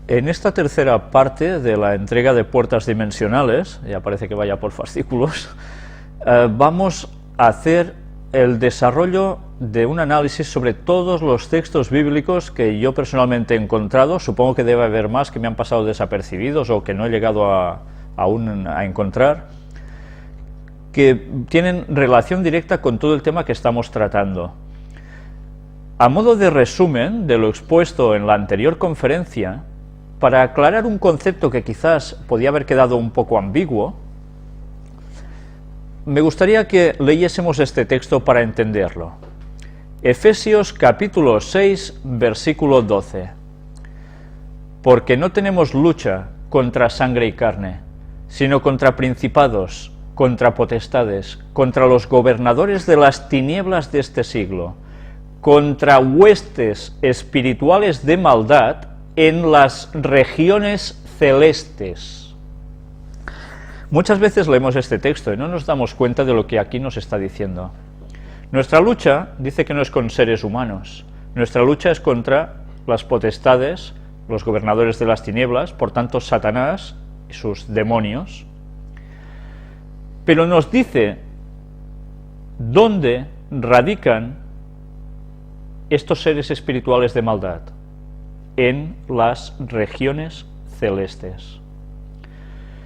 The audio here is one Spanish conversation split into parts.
En esta tercera parte de la entrega de puertas dimensionales, ya parece que vaya por fascículos, vamos a hacer el desarrollo de un análisis sobre todos los textos bíblicos que yo personalmente he encontrado. Supongo que debe haber más que me han pasado desapercibidos o que no he llegado aún a encontrar, que tienen relación directa con todo el tema que estamos tratando. A modo de resumen de lo expuesto en la anterior conferencia, para aclarar un concepto que quizás podía haber quedado un poco ambiguo, me gustaría que leyésemos este texto para entenderlo. Efesios capítulo 6, versículo 12. Porque no tenemos lucha contra sangre y carne, sino contra principados, contra potestades, contra los gobernadores de las tinieblas de este siglo, contra huestes espirituales de maldad en las regiones celestes. Muchas veces leemos este texto y no nos damos cuenta de lo que aquí nos está diciendo. Nuestra lucha dice que no es con seres humanos, nuestra lucha es contra las potestades, los gobernadores de las tinieblas, por tanto Satanás y sus demonios. Pero nos dice dónde radican estos seres espirituales de maldad: en las regiones celestes.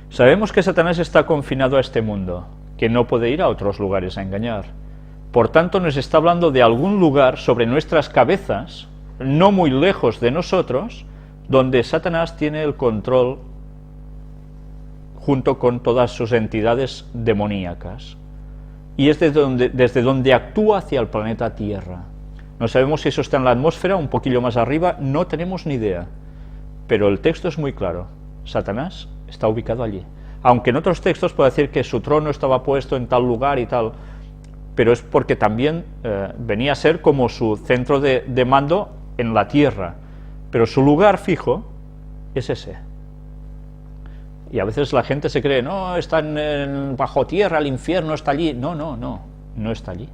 Sabemos que Satanás está confinado a este mundo, que no puede ir a otros lugares a engañar. Por tanto, nos está hablando de algún lugar sobre nuestras cabezas, no muy lejos de nosotros, donde Satanás tiene el control junto con todas sus entidades demoníacas. Y es desde donde actúa hacia el planeta Tierra. No sabemos si eso está en la atmósfera, un poquillo más arriba, no tenemos ni idea. Pero el texto es muy claro. Satanás está ubicado allí. Aunque en otros textos puede decir que su trono estaba puesto en tal lugar y tal, pero es porque también venía a ser como su centro de mando en la tierra. Pero su lugar fijo es ese. Y a veces la gente se cree, no, está bajo tierra, el infierno está allí. No está allí.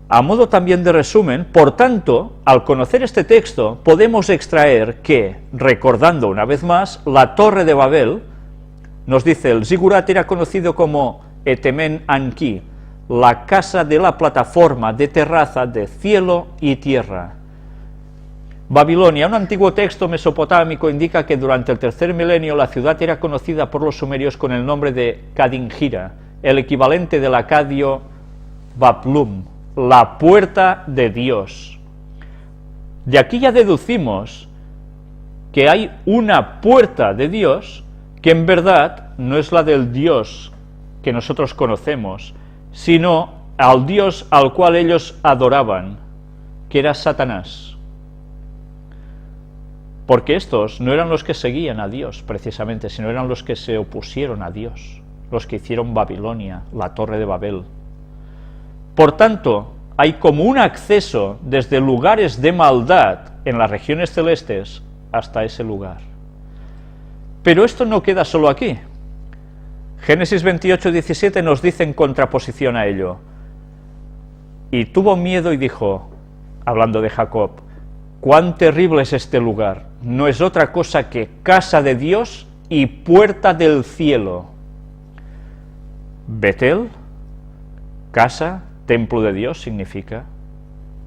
A modo también de resumen, por tanto, al conocer este texto, podemos extraer que, recordando una vez más, la Torre de Babel, nos dice, el Zigurat era conocido como Etemen Anki, la casa de la plataforma de terraza de cielo y tierra. Babilonia, un antiguo texto mesopotámico, indica que durante el tercer milenio la ciudad era conocida por los sumerios con el nombre de Kadingira, el equivalente del acadio Baplum, la puerta de Dios. De aquí ya deducimos que hay una puerta de Dios que en verdad no es la del Dios que nosotros conocemos, sino al Dios al cual ellos adoraban, que era Satanás. Porque estos no eran los que seguían a Dios precisamente, sino eran los que se opusieron a Dios, los que hicieron Babilonia, la Torre de Babel. Por tanto, hay como un acceso desde lugares de maldad en las regiones celestes hasta ese lugar. Pero esto no queda solo aquí. Génesis 28:17 nos dice en contraposición a ello, y tuvo miedo y dijo, hablando de Jacob, cuán terrible es este lugar, no es otra cosa que casa de Dios y puerta del cielo. Betel, casa, templo de Dios, significa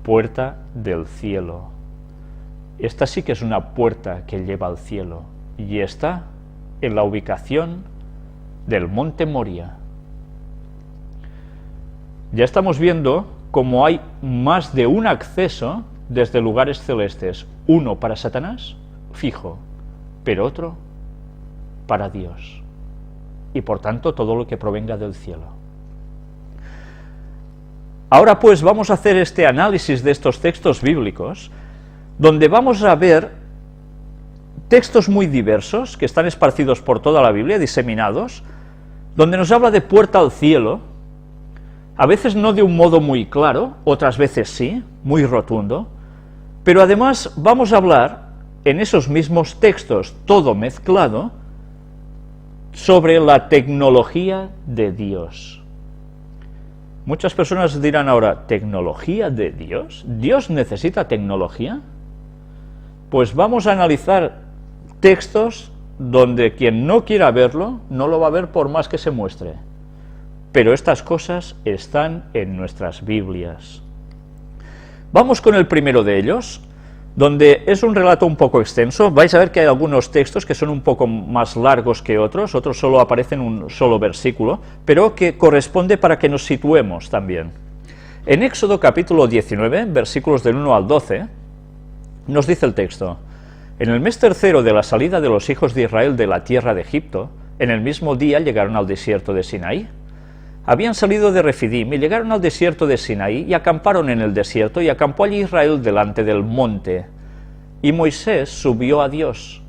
puerta del cielo. Esta sí que es una puerta que lleva al cielo, y está en la ubicación del monte Moria. Ya estamos viendo cómo hay más de un acceso desde lugares celestes, uno para Satanás, fijo, pero otro para Dios, y por tanto todo lo que provenga del cielo. Ahora pues vamos a hacer este análisis de estos textos bíblicos, donde vamos a ver textos muy diversos, que están esparcidos por toda la Biblia, diseminados, donde nos habla de puerta al cielo, a veces no de un modo muy claro, otras veces sí, muy rotundo, pero además vamos a hablar, en esos mismos textos, todo mezclado, sobre la tecnología de Dios. Muchas personas dirán ahora, ¿tecnología de Dios? ¿Dios necesita tecnología? Pues vamos a analizar textos donde quien no quiera verlo, no lo va a ver por más que se muestre. Pero estas cosas están en nuestras Biblias. Vamos con el primero de ellos, donde es un relato un poco extenso. Vais a ver que hay algunos textos que son un poco más largos que otros solo aparecen un solo versículo, pero que corresponde para que nos situemos también. En Éxodo capítulo 19, versículos del 1 al 12, nos dice el texto: en el mes tercero de la salida de los hijos de Israel de la tierra de Egipto, en el mismo día llegaron al desierto de Sinaí. Habían salido de Refidim y llegaron al desierto de Sinaí y acamparon en el desierto, y acampó allí Israel delante del monte. Y Moisés subió a Dios,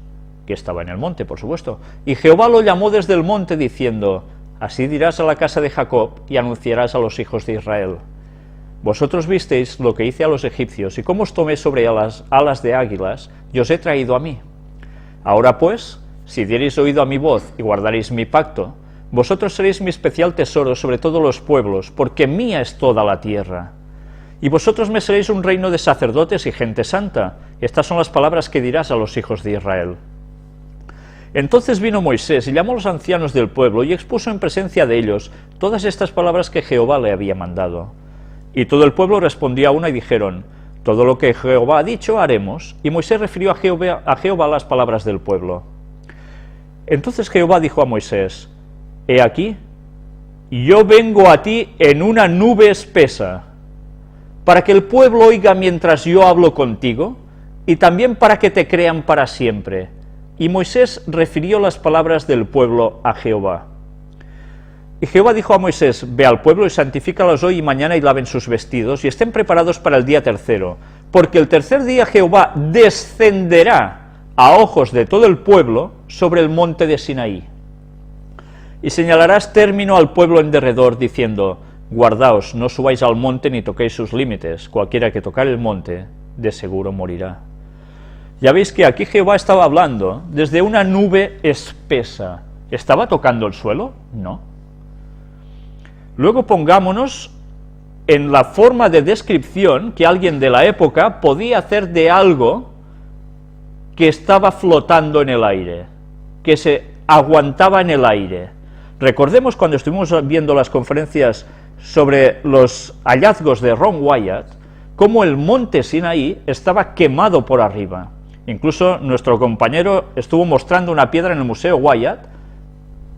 que estaba en el monte, por supuesto, y Jehová lo llamó desde el monte diciendo: así dirás a la casa de Jacob y anunciarás a los hijos de Israel: vosotros visteis lo que hice a los egipcios y cómo os tomé sobre alas de águilas y os he traído a mí. Ahora pues, si diereis oído a mi voz y guardaréis mi pacto, vosotros seréis mi especial tesoro sobre todos los pueblos, porque mía es toda la tierra. Y vosotros me seréis un reino de sacerdotes y gente santa. Estas son las palabras que dirás a los hijos de Israel. Entonces vino Moisés y llamó a los ancianos del pueblo y expuso en presencia de ellos todas estas palabras que Jehová le había mandado. Y todo el pueblo respondió a una y dijeron: todo lo que Jehová ha dicho haremos. Y Moisés refirió a Jehová las palabras del pueblo. Entonces Jehová dijo a Moisés: he aquí, yo vengo a ti en una nube espesa, para que el pueblo oiga mientras yo hablo contigo, y también para que te crean para siempre. Y Moisés refirió las palabras del pueblo a Jehová. Y Jehová dijo a Moisés: ve al pueblo y santifícalos hoy y mañana, y laven sus vestidos, y estén preparados para el día tercero, porque el tercer día Jehová descenderá a ojos de todo el pueblo sobre el monte de Sinaí. Y señalarás término al pueblo en derredor, diciendo: guardaos, no subáis al monte ni toquéis sus límites, cualquiera que tocar el monte, de seguro morirá. Ya veis que aquí Jehová estaba hablando desde una nube espesa. ¿Estaba tocando el suelo? No. Luego pongámonos en la forma de descripción que alguien de la época podía hacer de algo que estaba flotando en el aire, que se aguantaba en el aire. Recordemos cuando estuvimos viendo las conferencias sobre los hallazgos de Ron Wyatt, cómo el monte Sinaí estaba quemado por arriba. Incluso nuestro compañero estuvo mostrando una piedra en el Museo Wyatt,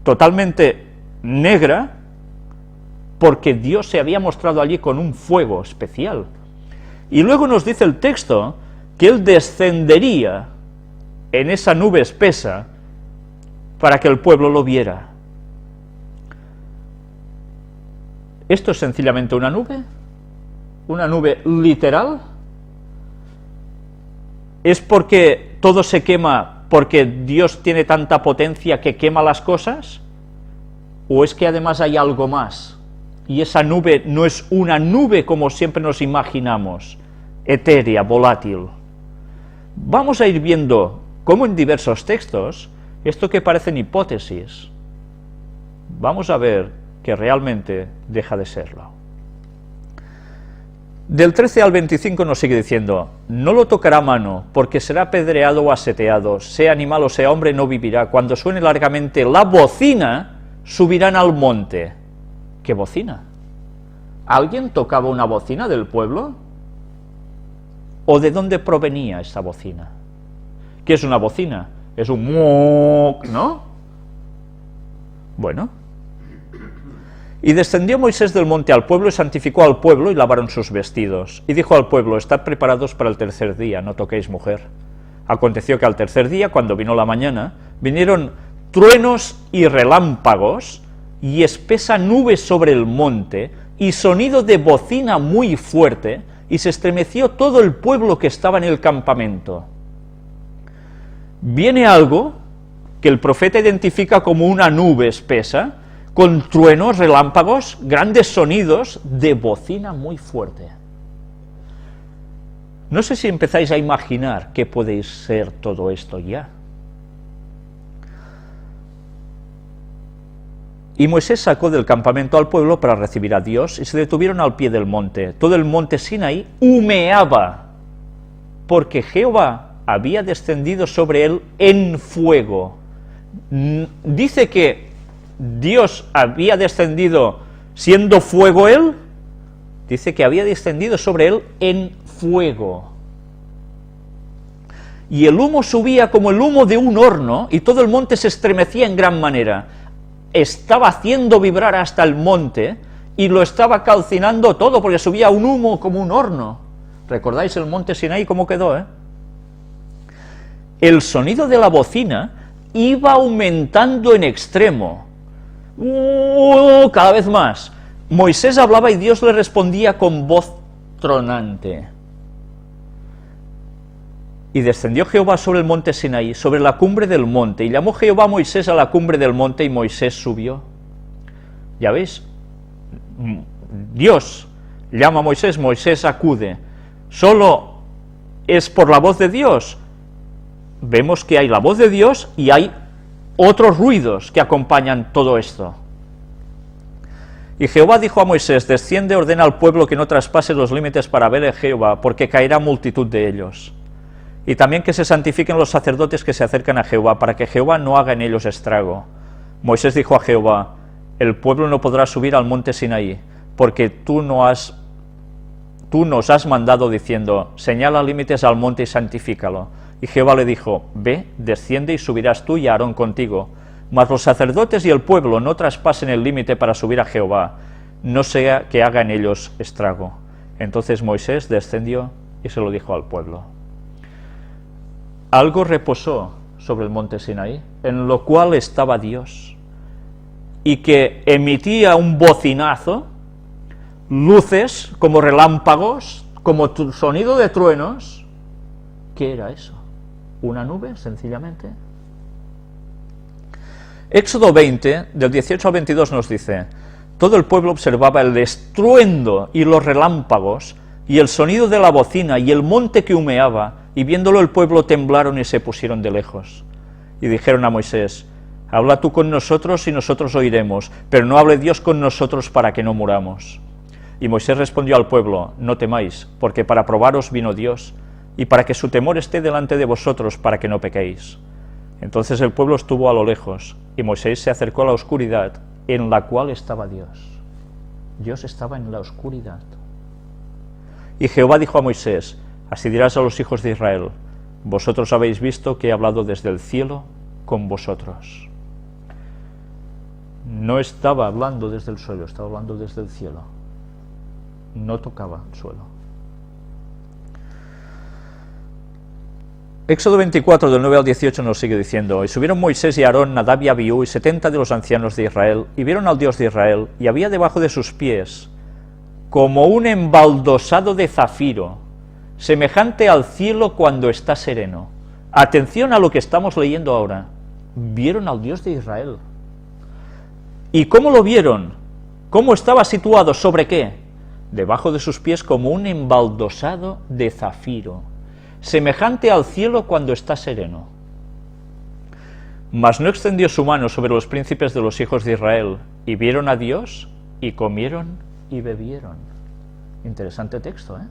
totalmente negra, porque Dios se había mostrado allí con un fuego especial. Y luego nos dice el texto que Él descendería en esa nube espesa para que el pueblo lo viera. ¿Esto es sencillamente una nube? ¿Una nube literal? ¿Es porque todo se quema porque Dios tiene tanta potencia que quema las cosas? ¿O es que además hay algo más? Y esa nube no es una nube como siempre nos imaginamos, etérea, volátil. Vamos a ir viendo cómo en diversos textos, esto que parecen hipótesis, vamos a ver que realmente deja de serlo. Del 13 al 25 nos sigue diciendo: no lo tocará mano, porque será apedreado o aseteado, sea animal o sea hombre, no vivirá. Cuando suene largamente la bocina, subirán al monte. ¿Qué bocina? ¿Alguien tocaba una bocina del pueblo? ¿O de dónde provenía esa bocina? ¿Qué es una bocina? Es un moc, ¿no? Bueno. Y descendió Moisés del monte al pueblo y santificó al pueblo y lavaron sus vestidos. Y dijo al pueblo: estad preparados para el tercer día, no toquéis mujer. Aconteció que al tercer día, cuando vino la mañana, vinieron truenos y relámpagos y espesa nube sobre el monte y sonido de bocina muy fuerte, y se estremeció todo el pueblo que estaba en el campamento. Viene algo que el profeta identifica como una nube espesa, con truenos, relámpagos, grandes sonidos de bocina muy fuerte. No sé si empezáis a imaginar qué puede ser todo esto ya. Y Moisés sacó del campamento al pueblo para recibir a Dios, y se detuvieron al pie del monte. Todo el monte Sinaí humeaba, porque Jehová había descendido sobre él en fuego. Dice que Dios había descendido siendo fuego él, dice que había descendido sobre él en fuego. Y el humo subía como el humo de un horno, y todo el monte se estremecía en gran manera. Estaba haciendo vibrar hasta el monte, y lo estaba calcinando todo, porque subía un humo como un horno. ¿Recordáis el monte Sinaí cómo quedó, El sonido de la bocina iba aumentando en extremo. Cada vez más. Moisés hablaba y Dios le respondía con voz tronante. Y descendió Jehová sobre el monte Sinaí, sobre la cumbre del monte, y llamó Jehová a Moisés a la cumbre del monte, y Moisés subió. Ya veis, Dios llama a Moisés, Moisés acude. Solo es por la voz de Dios. Vemos que hay la voz de Dios y hay otros ruidos que acompañan todo esto. Y Jehová dijo a Moisés, desciende, ordena al pueblo que no traspase los límites para ver a Jehová, porque caerá multitud de ellos. Y también que se santifiquen los sacerdotes que se acercan a Jehová, para que Jehová no haga en ellos estrago. Moisés dijo a Jehová, el pueblo no podrá subir al monte Sinaí, porque tú nos has mandado diciendo, señala límites al monte y santifícalo. Y Jehová le dijo, ve, desciende y subirás tú y Aarón contigo, mas los sacerdotes y el pueblo no traspasen el límite para subir a Jehová, no sea que haga en ellos estrago. Entonces Moisés descendió y se lo dijo al pueblo. Algo reposó sobre el monte Sinaí, en lo cual estaba Dios, y que emitía un bocinazo, luces como relámpagos, como sonido de truenos. ¿Qué era eso? ¿Una nube, sencillamente? Éxodo 20, del 18 al 22 nos dice, todo el pueblo observaba el estruendo y los relámpagos, y el sonido de la bocina, y el monte que humeaba, y viéndolo el pueblo temblaron y se pusieron de lejos. Y dijeron a Moisés, habla tú con nosotros y nosotros oiremos, pero no hable Dios con nosotros para que no muramos. Y Moisés respondió al pueblo, no temáis, porque para probaros vino Dios, y para que su temor esté delante de vosotros, para que no pequéis. Entonces el pueblo estuvo a lo lejos, y Moisés se acercó a la oscuridad, en la cual estaba Dios. Dios estaba en la oscuridad. Y Jehová dijo a Moisés, así dirás a los hijos de Israel, vosotros habéis visto que he hablado desde el cielo con vosotros. No estaba hablando desde el suelo, estaba hablando desde el cielo. No tocaba el suelo. Éxodo 24, del 9 al 18 nos sigue diciendo, y subieron Moisés y Aarón, Nadab y Abiú, y 70 de los ancianos de Israel, y vieron al Dios de Israel, y había debajo de sus pies como un embaldosado de zafiro, semejante al cielo cuando está sereno. Atención a lo que estamos leyendo ahora. Vieron al Dios de Israel. ¿Y cómo lo vieron? ¿Cómo estaba situado? ¿Sobre qué? Debajo de sus pies como un embaldosado de zafiro, semejante al cielo cuando está sereno. Mas no extendió su mano sobre los príncipes de los hijos de Israel, y vieron a Dios, y comieron y bebieron. Interesante texto, ¿eh?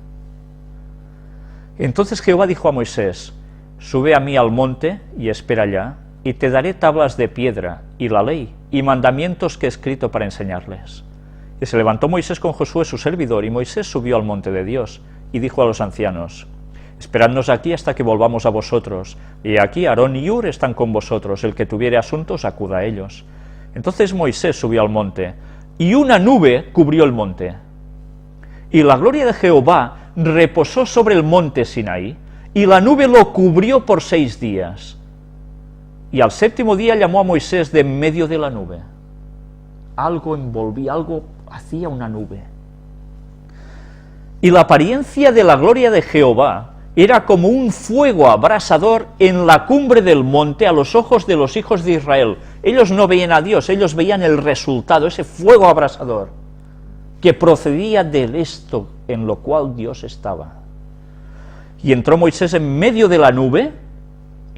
Entonces Jehová dijo a Moisés, sube a mí al monte y espera allá, y te daré tablas de piedra, y la ley, y mandamientos que he escrito para enseñarles. Y se levantó Moisés con Josué su servidor, y Moisés subió al monte de Dios, y dijo a los ancianos, esperadnos aquí hasta que volvamos a vosotros, y aquí Aarón y Hur están con vosotros, el que tuviere asuntos acuda a ellos. Entonces Moisés subió al monte, y una nube cubrió el monte. Y la gloria de Jehová reposó sobre el monte Sinaí, y la nube lo cubrió por 6 días. Y al 7º día llamó a Moisés de en medio de la nube. Algo envolvía, algo hacía una nube. Y la apariencia de la gloria de Jehová era como un fuego abrasador en la cumbre del monte a los ojos de los hijos de Israel. Ellos no veían a Dios, ellos veían el resultado, ese fuego abrasador, que procedía del esto en lo cual Dios estaba. Y entró Moisés en medio de la nube,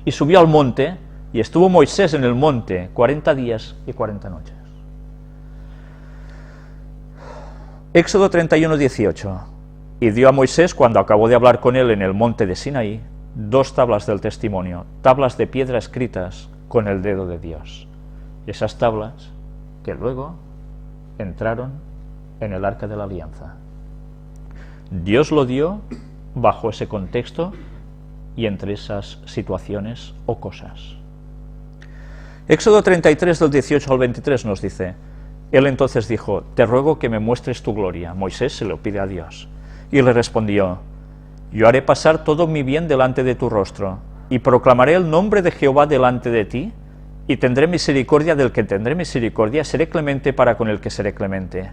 y subió al monte, y estuvo Moisés en el monte 40 días y 40 noches. Éxodo 31, 18. Y dio a Moisés, cuando acabó de hablar con él en el monte de Sinaí, 2 tablas del testimonio, tablas de piedra escritas con el dedo de Dios. Y esas tablas que luego entraron en el Arca de la Alianza. Dios lo dio bajo ese contexto y entre esas situaciones o cosas. Éxodo 33 del 18 al 23 nos dice: Él entonces dijo: te ruego que me muestres tu gloria. Moisés se lo pide a Dios. Y le respondió: yo haré pasar todo mi bien delante de tu rostro, y proclamaré el nombre de Jehová delante de ti, y tendré misericordia del que tendré misericordia, seré clemente para con el que seré clemente.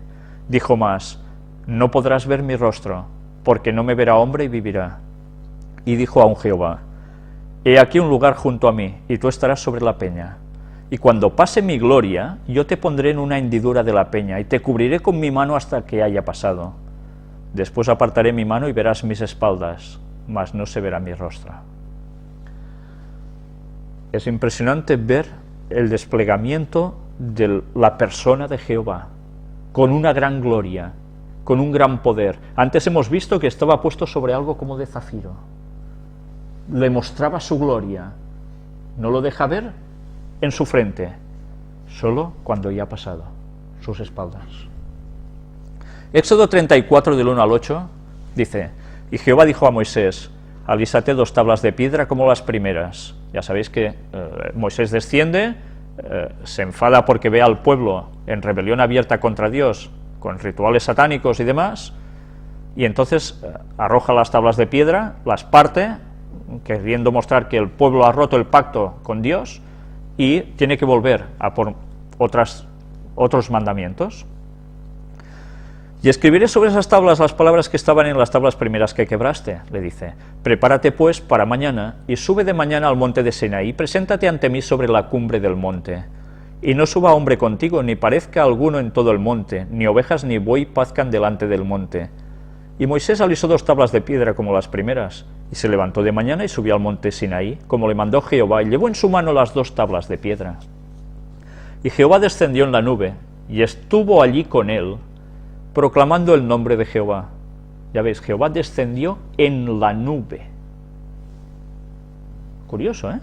Dijo más: no podrás ver mi rostro, porque no me verá hombre y vivirá. Y dijo aún Jehová: he aquí un lugar junto a mí, y tú estarás sobre la peña. Y cuando pase mi gloria, yo te pondré en una hendidura de la peña, y te cubriré con mi mano hasta que haya pasado. Después apartaré mi mano y verás mis espaldas, mas no se verá mi rostro. Es impresionante ver el desplegamiento de la persona de Jehová, con una gran gloria, con un gran poder. Antes hemos visto que estaba puesto sobre algo como de zafiro. Le mostraba su gloria. No lo deja ver en su frente, solo cuando ya ha pasado sus espaldas. Éxodo 34 del 1 al 8 dice: y Jehová dijo a Moisés: alísate 2 tablas de piedra como las primeras. Ya sabéis que Moisés desciende, se enfada porque ve al pueblo en rebelión abierta contra Dios, con rituales satánicos y demás, y entonces arroja las tablas de piedra, las parte, queriendo mostrar que el pueblo ha roto el pacto con Dios, y tiene que volver a por otros mandamientos. Y escribiré sobre esas tablas las palabras que estaban en las tablas primeras que quebraste, le dice. Prepárate pues para mañana, y sube de mañana al monte de Sinaí, preséntate ante mí sobre la cumbre del monte. Y no suba hombre contigo, ni parezca alguno en todo el monte, ni ovejas ni buey pazcan delante del monte. Y Moisés alisó 2 tablas de piedra como las primeras, y se levantó de mañana y subió al monte Sinaí, como le mandó Jehová, y llevó en su mano las 2 tablas de piedra. Y Jehová descendió en la nube, y estuvo allí con él, proclamando el nombre de Jehová. Ya veis, Jehová descendió en la nube. Curioso, ¿eh?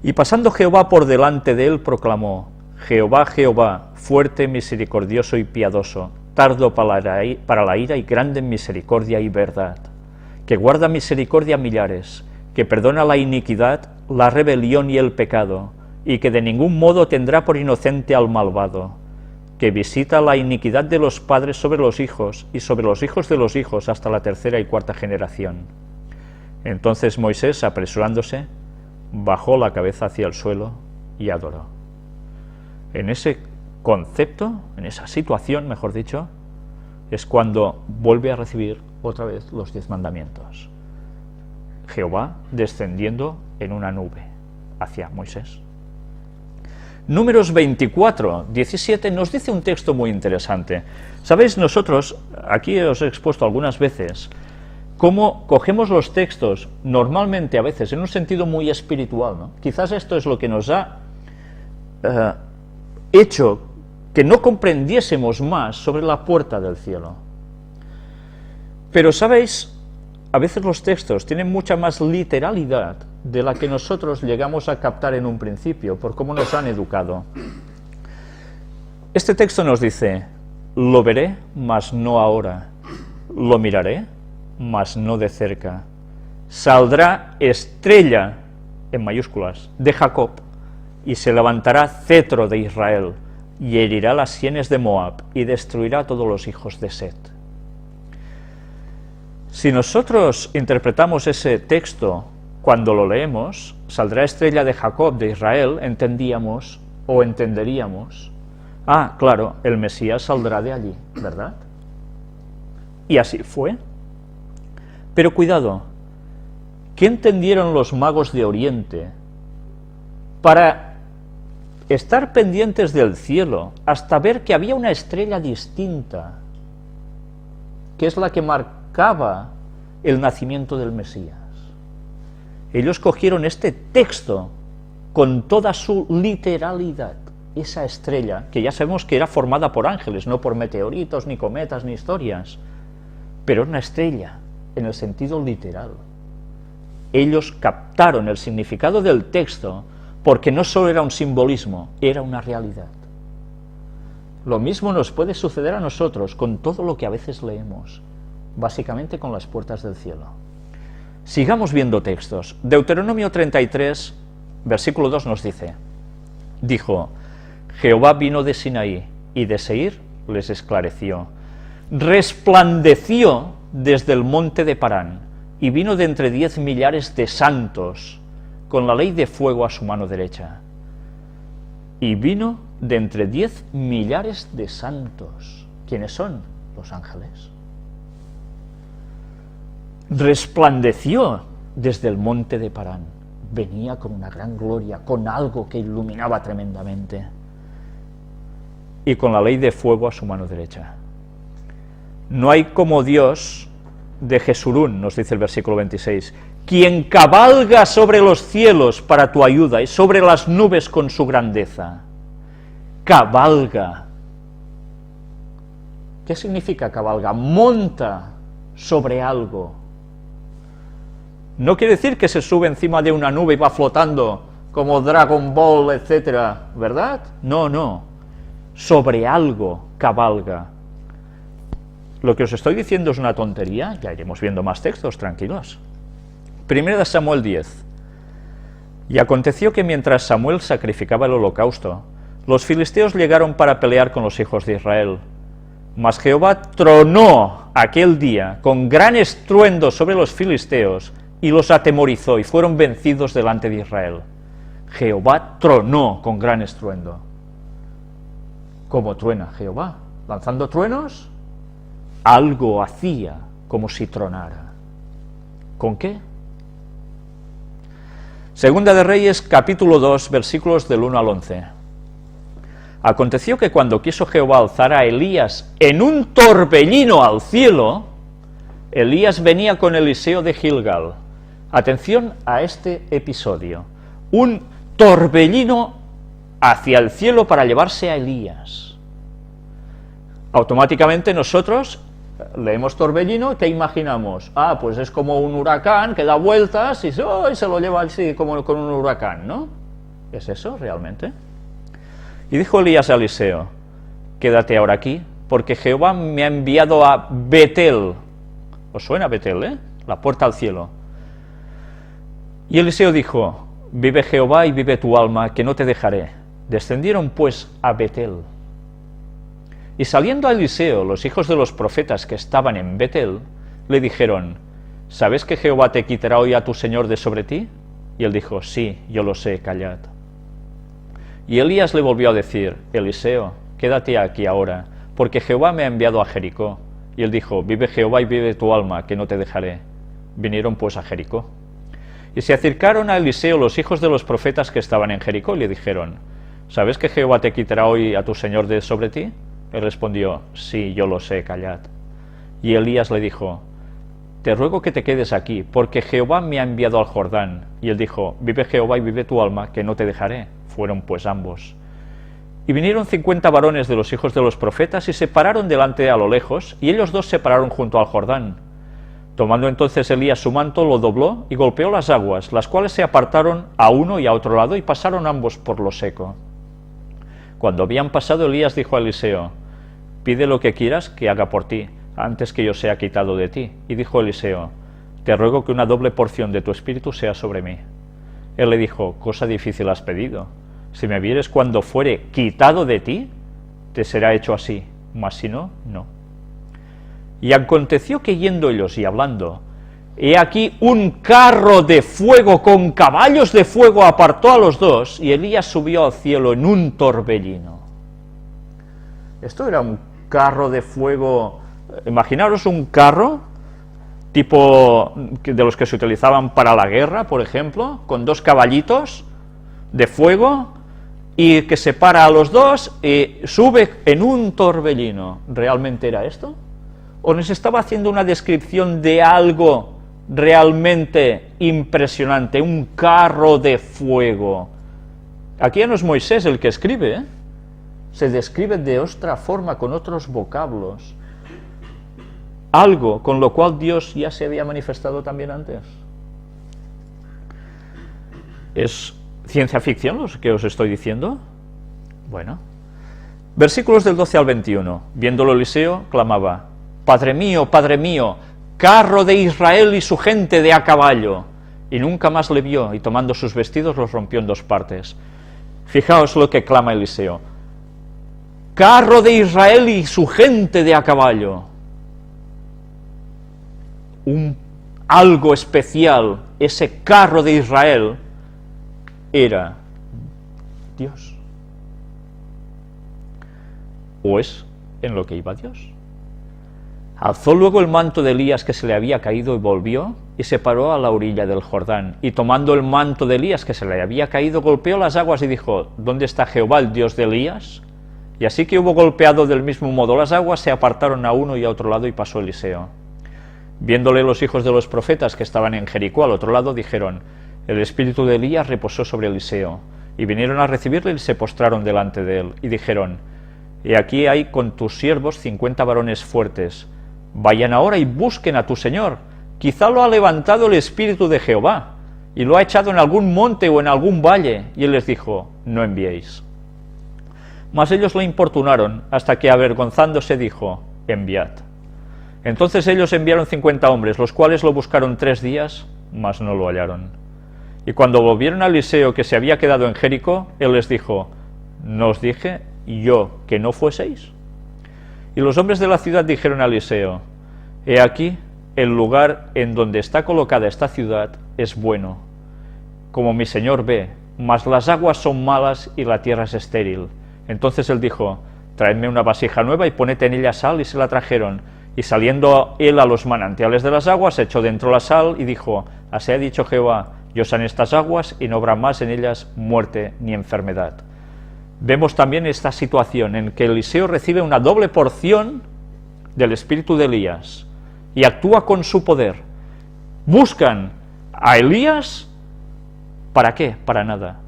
Y pasando Jehová por delante de él, proclamó: Jehová, Jehová, fuerte, misericordioso y piadoso, tardo para la ira y grande en misericordia y verdad, que guarda misericordia a millares, que perdona la iniquidad, la rebelión y el pecado, y que de ningún modo tendrá por inocente al malvado, que visita la iniquidad de los padres sobre los hijos, y sobre los hijos de los hijos hasta la 3ª y 4ª generación. Entonces Moisés, apresurándose, bajó la cabeza hacia el suelo y adoró. En ese concepto, en esa situación, mejor dicho, es cuando vuelve a recibir otra vez los 10 mandamientos. Jehová descendiendo en una nube hacia Moisés. Números 24, 17 nos dice un texto muy interesante. Sabéis, nosotros, aquí os he expuesto algunas veces, cómo cogemos los textos, normalmente a veces en un sentido muy espiritual, ¿no? Quizás esto es lo que nos ha hecho que no comprendiésemos más sobre la puerta del cielo. Pero, ¿sabéis? A veces los textos tienen mucha más literalidad de la que nosotros llegamos a captar en un principio, por cómo nos han educado. Este texto nos dice: lo veré, mas no ahora, lo miraré, mas no de cerca. Saldrá estrella, en mayúsculas, de Jacob, y se levantará cetro de Israel, y herirá las sienes de Moab, y destruirá a todos los hijos de Set. Si nosotros interpretamos ese texto cuando lo leemos, saldrá estrella de Jacob, de Israel, entendíamos o entenderíamos: ah, claro, el Mesías saldrá de allí, ¿verdad? Y así fue. Pero cuidado, ¿qué entendieron los magos de Oriente para estar pendientes del cielo hasta ver que había una estrella distinta, que es la que marcaba el nacimiento del Mesías? Ellos cogieron este texto con toda su literalidad, esa estrella, que ya sabemos que era formada por ángeles, no por meteoritos, ni cometas, ni historias, pero una estrella en el sentido literal. Ellos captaron el significado del texto porque no solo era un simbolismo, era una realidad. Lo mismo nos puede suceder a nosotros con todo lo que a veces leemos, básicamente con las puertas del cielo. Sigamos viendo textos. Deuteronomio 33, versículo 2 nos dice: dijo, Jehová vino de Sinaí, y de Seir les esclareció. Resplandeció desde el monte de Parán, y vino de entre 10 millares de santos, con la ley de fuego a su mano derecha. Y vino de entre 10 millares de santos. ¿Quiénes son? Los ángeles. Resplandeció desde el monte de Parán. Venía con una gran gloria, con algo que iluminaba tremendamente. Y con la ley de fuego a su mano derecha. No hay como Dios de Jesurún, nos dice el versículo 26, quien cabalga sobre los cielos para tu ayuda y sobre las nubes con su grandeza. Cabalga. ¿Qué significa cabalga? Monta sobre algo. No quiere decir que se sube encima de una nube y va flotando como Dragon Ball, etcétera, ¿verdad? No, no. Sobre algo cabalga. Lo que os estoy diciendo es una tontería, ya iremos viendo más textos, tranquilos. Primera de Samuel 10. Y aconteció que mientras Samuel sacrificaba el holocausto, los filisteos llegaron para pelear con los hijos de Israel. Mas Jehová tronó aquel día con gran estruendo sobre los filisteos y los atemorizó y fueron vencidos delante de Israel. Jehová tronó con gran estruendo. ¿Cómo truena Jehová? ¿Lanzando truenos? Algo hacía como si tronara. ¿Con qué? Segunda de Reyes, capítulo 2, versículos del 1 al 11. Aconteció que cuando quiso Jehová alzar a Elías en un torbellino al cielo, Elías venía con Eliseo de Gilgal. Atención a este episodio. Un torbellino hacia el cielo para llevarse a Elías. Automáticamente nosotros leemos torbellino, ¿qué imaginamos? Ah, pues es como un huracán que da vueltas y se lo lleva así como con un huracán, ¿no? ¿Es eso realmente? Y dijo Elías a Eliseo, quédate ahora aquí, porque Jehová me ha enviado a Betel. ¿Os suena Betel, la puerta al cielo? Y Eliseo dijo, vive Jehová y vive tu alma, que no te dejaré. Descendieron pues a Betel. Y saliendo a Eliseo, los hijos de los profetas que estaban en Betel, le dijeron, ¿sabes que Jehová te quitará hoy a tu señor de sobre ti? Y él dijo, sí, yo lo sé, callad. Y Elías le volvió a decir, Eliseo, quédate aquí ahora, porque Jehová me ha enviado a Jericó. Y él dijo, vive Jehová y vive tu alma, que no te dejaré. Vinieron pues a Jericó. Y se acercaron a Eliseo los hijos de los profetas que estaban en Jericó, y le dijeron, ¿sabes que Jehová te quitará hoy a tu señor de sobre ti? Él respondió, sí, yo lo sé, callad. Y Elías le dijo, te ruego que te quedes aquí, porque Jehová me ha enviado al Jordán. Y él dijo, vive Jehová y vive tu alma, que no te dejaré. Fueron pues ambos. Y vinieron 50 varones de los hijos de los profetas y se pararon delante a lo lejos, y ellos dos se pararon junto al Jordán. Tomando entonces Elías su manto, lo dobló y golpeó las aguas, las cuales se apartaron a uno y a otro lado, y pasaron ambos por lo seco. Cuando habían pasado, Elías dijo a Eliseo, pide lo que quieras que haga por ti, antes que yo sea quitado de ti. Y dijo Eliseo, te ruego que una doble porción de tu espíritu sea sobre mí. Él le dijo, cosa difícil has pedido. Si me vieres cuando fuere quitado de ti, te será hecho así, mas si no, no. Y aconteció que yendo ellos y hablando, he aquí un carro de fuego con caballos de fuego apartó a los dos, y Elías subió al cielo en un torbellino. Esto era un carro de fuego, imaginaros un carro tipo de los que se utilizaban para la guerra, por ejemplo, con dos caballitos de fuego, y que separa a los dos y sube en un torbellino. ¿Realmente era esto? ¿O nos estaba haciendo una descripción de algo realmente impresionante, un carro de fuego? Aquí ya no es Moisés el que escribe, ¿eh? Se describe de otra forma, con otros vocablos, algo con lo cual Dios ya se había manifestado también antes. ¿Es ciencia ficción lo que os estoy diciendo? Bueno. Versículos del 12 al 21. Viéndolo Eliseo, clamaba: Padre mío, carro de Israel y su gente de a caballo. Y nunca más le vio, y tomando sus vestidos los rompió en dos partes. Fijaos lo que clama Eliseo: carro de Israel y su gente de a caballo. Algo especial, ese carro de Israel era Dios. ¿O es en lo que iba Dios? Alzó luego el manto de Elías que se le había caído y volvió, y se paró a la orilla del Jordán, y tomando el manto de Elías que se le había caído, golpeó las aguas y dijo: ¿Dónde está Jehová, el Dios de Elías? Y así que hubo golpeado del mismo modo las aguas, se apartaron a uno y a otro lado, y pasó Eliseo. Viéndole los hijos de los profetas que estaban en Jericó al otro lado, dijeron: El espíritu de Elías reposó sobre Eliseo. Y vinieron a recibirle y se postraron delante de él, y dijeron: He aquí hay con tus siervos 50 varones fuertes. Vayan ahora y busquen a tu señor. Quizá lo ha levantado el espíritu de Jehová, y lo ha echado en algún monte o en algún valle. Y él les dijo: No enviéis. Mas ellos le importunaron, hasta que avergonzándose dijo: Enviad. Entonces ellos enviaron 50 hombres, los cuales lo buscaron 3 días, mas no lo hallaron. Y cuando volvieron a Eliseo, que se había quedado en Jericó, él les dijo: ¿No os dije yo que no fueseis? Y los hombres de la ciudad dijeron a Eliseo: He aquí, el lugar en donde está colocada esta ciudad es bueno, como mi señor ve, mas las aguas son malas y la tierra es estéril. Entonces él dijo: Traedme una vasija nueva y poned en ella sal, y se la trajeron. Y saliendo él a los manantiales de las aguas, echó dentro la sal y dijo: Así ha dicho Jehová: Yo sané estas aguas, y no habrá más en ellas muerte ni enfermedad. Vemos también esta situación en que Eliseo recibe una doble porción del espíritu de Elías y actúa con su poder. Buscan a Elías, ¿para qué? Para nada.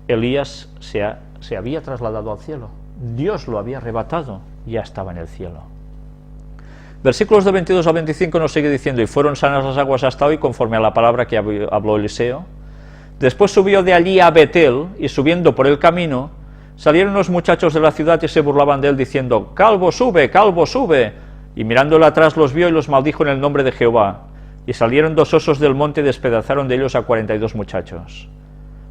Elías se había trasladado al cielo, Dios lo había arrebatado, ya estaba en el cielo. Versículos de 22 al 25 nos sigue diciendo: Y fueron sanas las aguas hasta hoy, conforme a la palabra que habló Eliseo. Después subió de allí a Betel, y subiendo por el camino, salieron los muchachos de la ciudad y se burlaban de él, diciendo: Calvo sube, calvo sube. Y mirándole atrás los vio y los maldijo en el nombre de Jehová. Y salieron 2 osos del monte y despedazaron de ellos a 42 muchachos.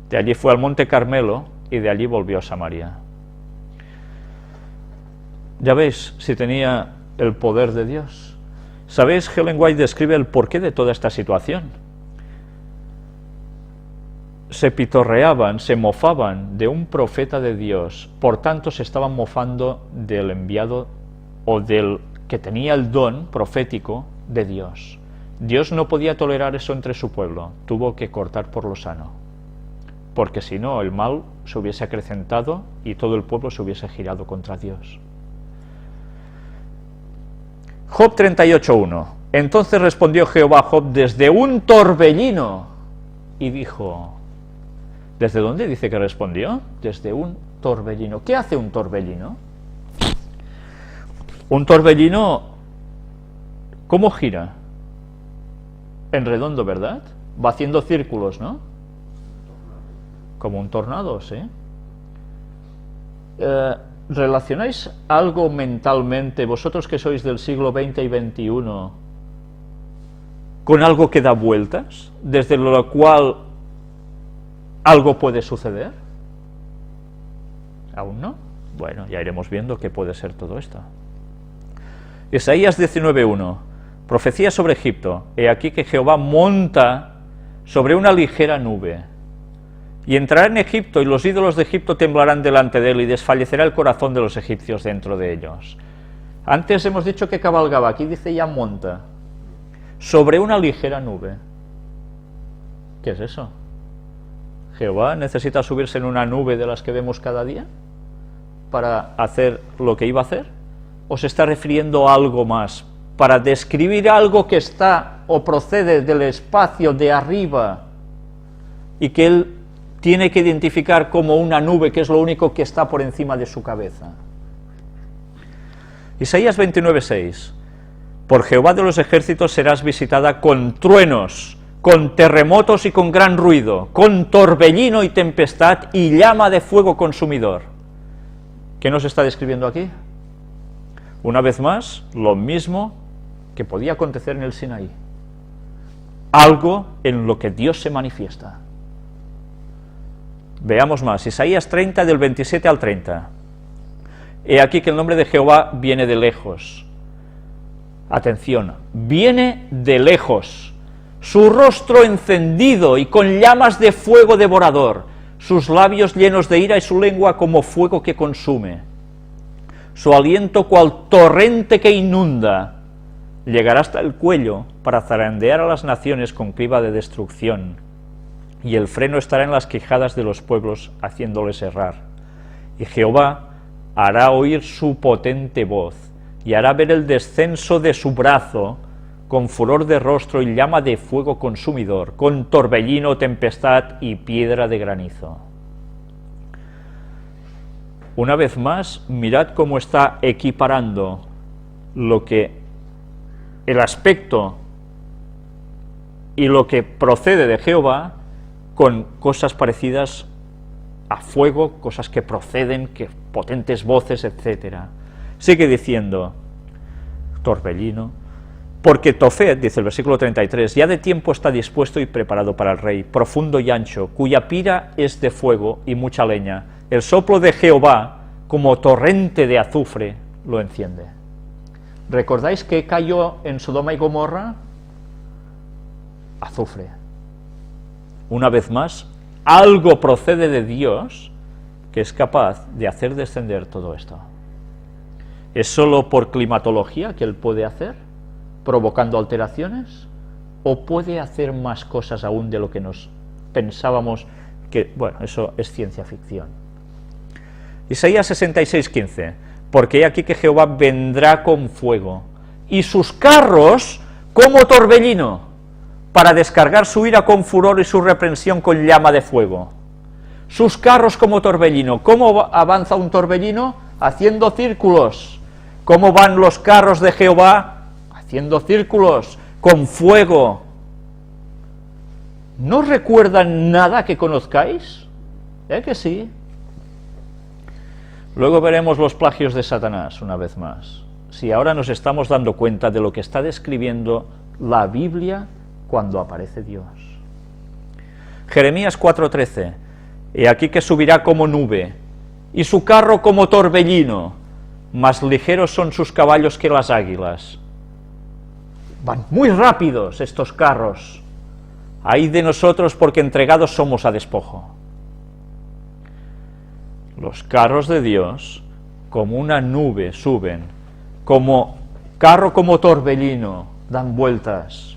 De allí fue al monte Carmelo, y de allí volvió a Samaria. Ya veis si tenía el poder de Dios. ¿Sabéis? Ellen White describe el porqué de toda esta situación. Se pitorreaban, se mofaban de un profeta de Dios, por tanto se estaban mofando del enviado o del que tenía el don profético de Dios. Dios no podía tolerar eso entre su pueblo, tuvo que cortar por lo sano, porque si no el mal se hubiese acrecentado y todo el pueblo se hubiese girado contra Dios. Job 38:1. Entonces respondió Jehová a Job desde un torbellino y dijo... ¿Desde dónde dice que respondió? Desde un torbellino. ¿Qué hace un torbellino? Un torbellino, ¿cómo gira? En redondo, ¿verdad? Va haciendo círculos, ¿no? Como un tornado, ¿sí? ¿Relacionáis algo mentalmente, vosotros que sois del siglo XX y XXI, con algo que da vueltas, desde lo cual algo puede suceder? ¿Aún no? Bueno, ya iremos viendo qué puede ser todo esto. Isaías 19:1. Profecía sobre Egipto. He aquí que Jehová monta sobre una ligera nube, y entrará en Egipto, y los ídolos de Egipto temblarán delante de él, y desfallecerá el corazón de los egipcios dentro de ellos. Antes hemos dicho que cabalgaba, aquí dice ya monta, sobre una ligera nube. ¿Qué es eso? ¿Jehová necesita subirse en una nube de las que vemos cada día para hacer lo que iba a hacer? ¿O se está refiriendo a algo más, para describir algo que está o procede del espacio de arriba y que él tiene que identificar como una nube, que es lo único que está por encima de su cabeza? Isaías 29:6. Por Jehová de los ejércitos serás visitada con truenos, con terremotos y con gran ruido, con torbellino y tempestad y llama de fuego consumidor. ¿Qué nos está describiendo aquí? Una vez más, lo mismo que podía acontecer en el Sinaí. Algo en lo que Dios se manifiesta. Veamos más, Isaías 30 del 27 al 30. He aquí que el nombre de Jehová viene de lejos. Atención, viene de lejos, su rostro encendido y con llamas de fuego devorador, sus labios llenos de ira y su lengua como fuego que consume. Su aliento cual torrente que inunda, llegará hasta el cuello para zarandear a las naciones con criba de destrucción, y el freno estará en las quijadas de los pueblos, haciéndoles errar. Y Jehová hará oír su potente voz, y hará ver el descenso de su brazo, con furor de rostro y llama de fuego consumidor, con torbellino, tempestad y piedra de granizo. Una vez más, mirad cómo está equiparando lo que el aspecto y lo que procede de Jehová con cosas parecidas a fuego, cosas que proceden, que potentes voces, etc. Sigue diciendo, torbellino, porque Tofet, dice el versículo 33, ya de tiempo está dispuesto y preparado para el rey, profundo y ancho, cuya pira es de fuego y mucha leña. El soplo de Jehová, como torrente de azufre, lo enciende. ¿Recordáis que cayó en Sodoma y Gomorra? Azufre. Una vez más, algo procede de Dios que es capaz de hacer descender todo esto. ¿Es solo por climatología que Él puede hacer, provocando alteraciones? ¿O puede hacer más cosas aún de lo que nos pensábamos que, bueno, eso es ciencia ficción? Isaías 66:15, porque he aquí que Jehová vendrá con fuego, y sus carros como torbellino, para descargar su ira con furor y su reprensión con llama de fuego. Sus carros como torbellino. ¿Cómo avanza un torbellino? Haciendo círculos. ¿Cómo van los carros de Jehová? Haciendo círculos, con fuego. ¿No recuerdan nada que conozcáis? Que sí. Luego veremos los plagios de Satanás, una vez más. Si ahora nos estamos dando cuenta de lo que está describiendo la Biblia cuando aparece Dios. Jeremías 4:13, he aquí que subirá como nube, y su carro como torbellino, más ligeros son sus caballos que las águilas. Van muy rápidos estos carros. Ay de nosotros porque entregados somos a despojo. Los carros de Dios, como una nube, suben, como carro como torbellino, dan vueltas,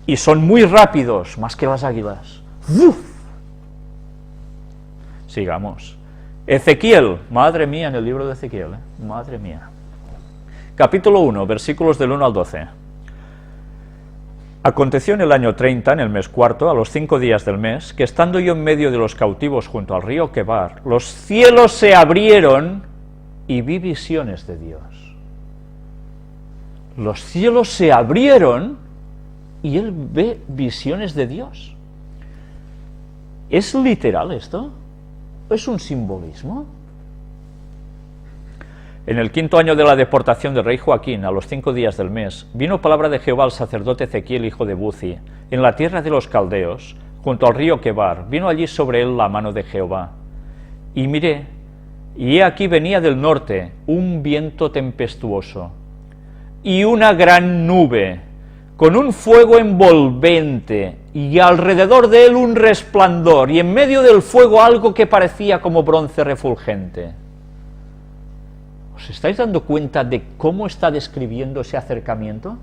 y son muy rápidos, más que las águilas. ¡Uf! Sigamos. Ezequiel, madre mía, en el libro de Ezequiel, madre mía. Capítulo 1, versículos del 1 al 12. Aconteció en el año 30, en el mes cuarto, a los 5 días del mes, que estando yo en medio de los cautivos junto al río Quebar, los cielos se abrieron y vi visiones de Dios. Los cielos se abrieron y él ve visiones de Dios. ¿Es literal esto? ¿Es un simbolismo? En el 5.º año de la deportación del rey Joaquín, a los 5 días del mes, vino palabra de Jehová al sacerdote Ezequiel, hijo de Buzi, en la tierra de los caldeos, junto al río Quebar. Vino allí sobre él la mano de Jehová. Y miré, y he aquí venía del norte un viento tempestuoso, y una gran nube, con un fuego envolvente, y alrededor de él un resplandor, y en medio del fuego algo que parecía como bronce refulgente. ¿Os estáis dando cuenta de cómo está describiendo ese acercamiento?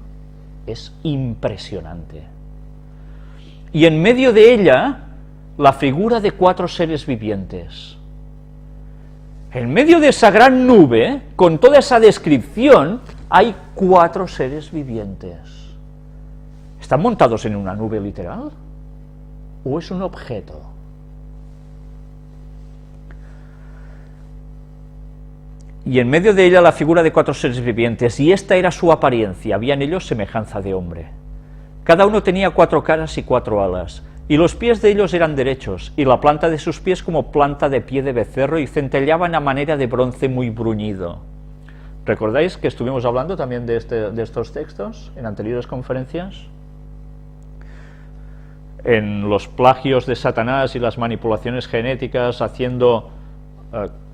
Es impresionante. Y en medio de ella, la figura de 4 seres vivientes. En medio de esa gran nube, con toda esa descripción, hay 4 seres vivientes. ¿Están montados en una nube literal? ¿O es un objeto? Y en medio de ella la figura de 4 seres vivientes, y esta era su apariencia, había en ellos semejanza de hombre. Cada uno tenía 4 caras y 4 alas, y los pies de ellos eran derechos, y la planta de sus pies como planta de pie de becerro, y centelleaban a manera de bronce muy bruñido. ¿Recordáis que estuvimos hablando también de estos textos en anteriores conferencias? En los plagios de Satanás y las manipulaciones genéticas haciendo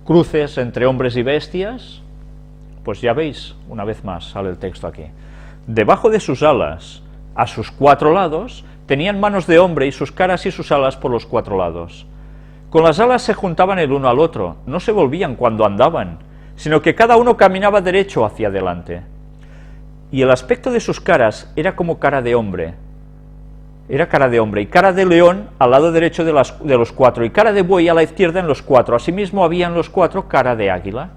cruces entre hombres y bestias, pues ya veis, una vez más sale el texto aquí. Debajo de sus alas, a sus 4 lados, tenían manos de hombre y sus caras y sus alas por los 4 lados. Con las alas se juntaban el uno al otro, no se volvían cuando andaban, sino que cada uno caminaba derecho hacia adelante. Y el aspecto de sus caras era como cara de hombre, y cara de león al lado derecho de los 4, y cara de buey a la izquierda en los 4. Asimismo había en los 4 cara de águila.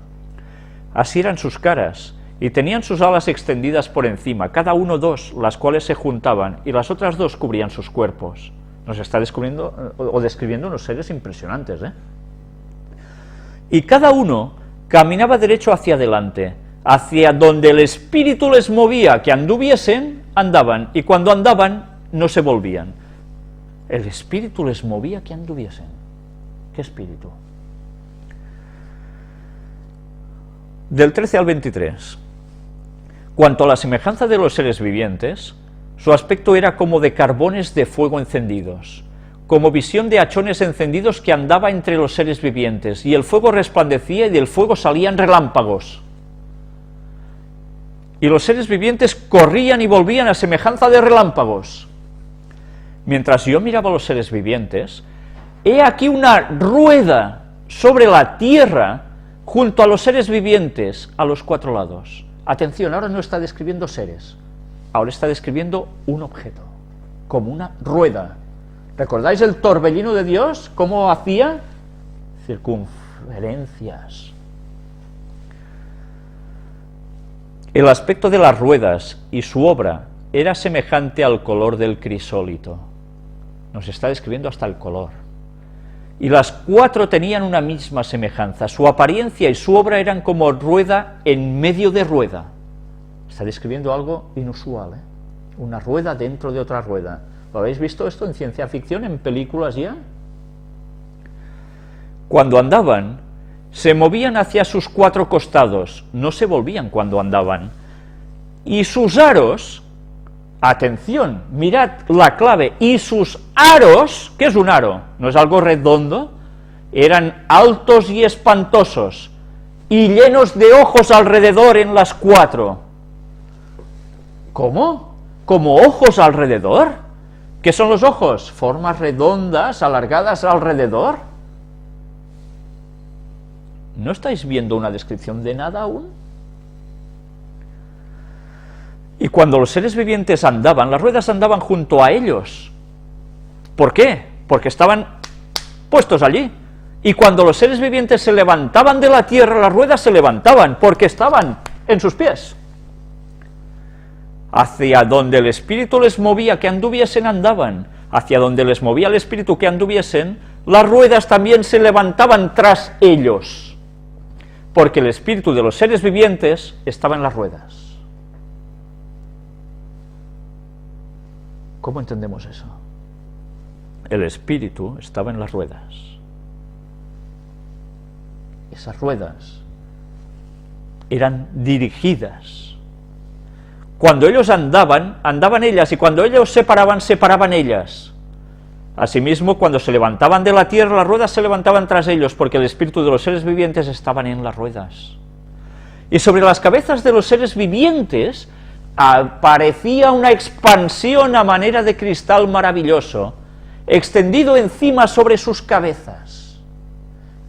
Así eran sus caras, y tenían sus alas extendidas por encima, cada uno 2, las cuales se juntaban, y las otras 2 cubrían sus cuerpos. Nos está describiendo unos seres impresionantes, ¿eh? Y cada uno caminaba derecho hacia adelante, hacia donde el espíritu les movía, que anduviesen, andaban, y cuando andaban, no se volvían. El espíritu les movía que anduviesen. ¿Qué espíritu? Del 13 al 23. Cuanto a la semejanza de los seres vivientes, su aspecto era como de carbones de fuego encendidos, como visión de hachones encendidos que andaba entre los seres vivientes, y el fuego resplandecía y del fuego salían relámpagos. Y los seres vivientes corrían y volvían a semejanza de relámpagos. Mientras yo miraba a los seres vivientes, he aquí una rueda sobre la tierra junto a los seres vivientes a los 4 lados. Atención, ahora no está describiendo seres, ahora está describiendo un objeto, como una rueda. ¿Recordáis el torbellino de Dios? ¿Cómo hacía? Circunferencias. El aspecto de las ruedas y su obra era semejante al color del crisólito. Nos está describiendo hasta el color. Y las 4 tenían una misma semejanza. Su apariencia y su obra eran como rueda en medio de rueda. Está describiendo algo inusual, ¿eh? Una rueda dentro de otra rueda. ¿Lo habéis visto esto en ciencia ficción, en películas ya? Cuando andaban, se movían hacia sus 4 costados, no se volvían cuando andaban. Y sus aros, atención, mirad la clave, y sus aros, ¿qué es un aro? ¿No es algo redondo? Eran altos y espantosos, y llenos de ojos alrededor en las 4. ¿Cómo? ¿Como ojos alrededor? ¿Qué son los ojos? ¿Formas redondas, alargadas alrededor? ¿No estáis viendo una descripción de nada aún? Y cuando los seres vivientes andaban, las ruedas andaban junto a ellos. ¿Por qué? Porque estaban puestos allí. Y cuando los seres vivientes se levantaban de la tierra, las ruedas se levantaban, porque estaban en sus pies. Hacia donde el espíritu les movía que anduviesen, andaban. Hacia donde les movía el espíritu que anduviesen, las ruedas también se levantaban tras ellos. Porque el espíritu de los seres vivientes estaba en las ruedas. ¿Cómo entendemos eso? El espíritu estaba en las ruedas. Esas ruedas eran dirigidas. Cuando ellos andaban, andaban ellas, y cuando ellos se paraban, se paraban ellas. Asimismo, cuando se levantaban de la tierra, las ruedas se levantaban tras ellos, porque el espíritu de los seres vivientes estaban en las ruedas. Y sobre las cabezas de los seres vivientes aparecía una expansión a manera de cristal maravilloso, extendido encima sobre sus cabezas.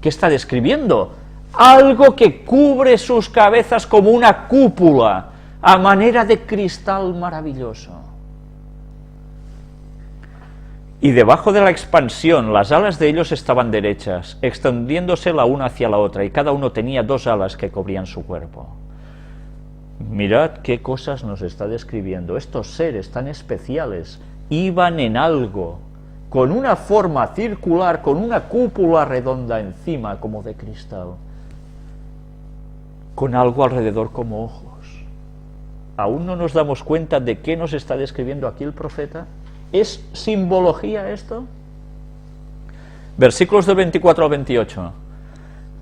¿Qué está describiendo? Algo que cubre sus cabezas como una cúpula, a manera de cristal maravilloso. Y debajo de la expansión, las alas de ellos estaban derechas, extendiéndose la una hacia la otra, y cada uno tenía 2 alas que cubrían su cuerpo. Mirad qué cosas nos está describiendo. Estos seres tan especiales iban en algo, con una forma circular, con una cúpula redonda encima como de cristal, con algo alrededor como ojos. ¿Aún no nos damos cuenta de qué nos está describiendo aquí el profeta? ¿Es simbología esto? Versículos del 24 al 28.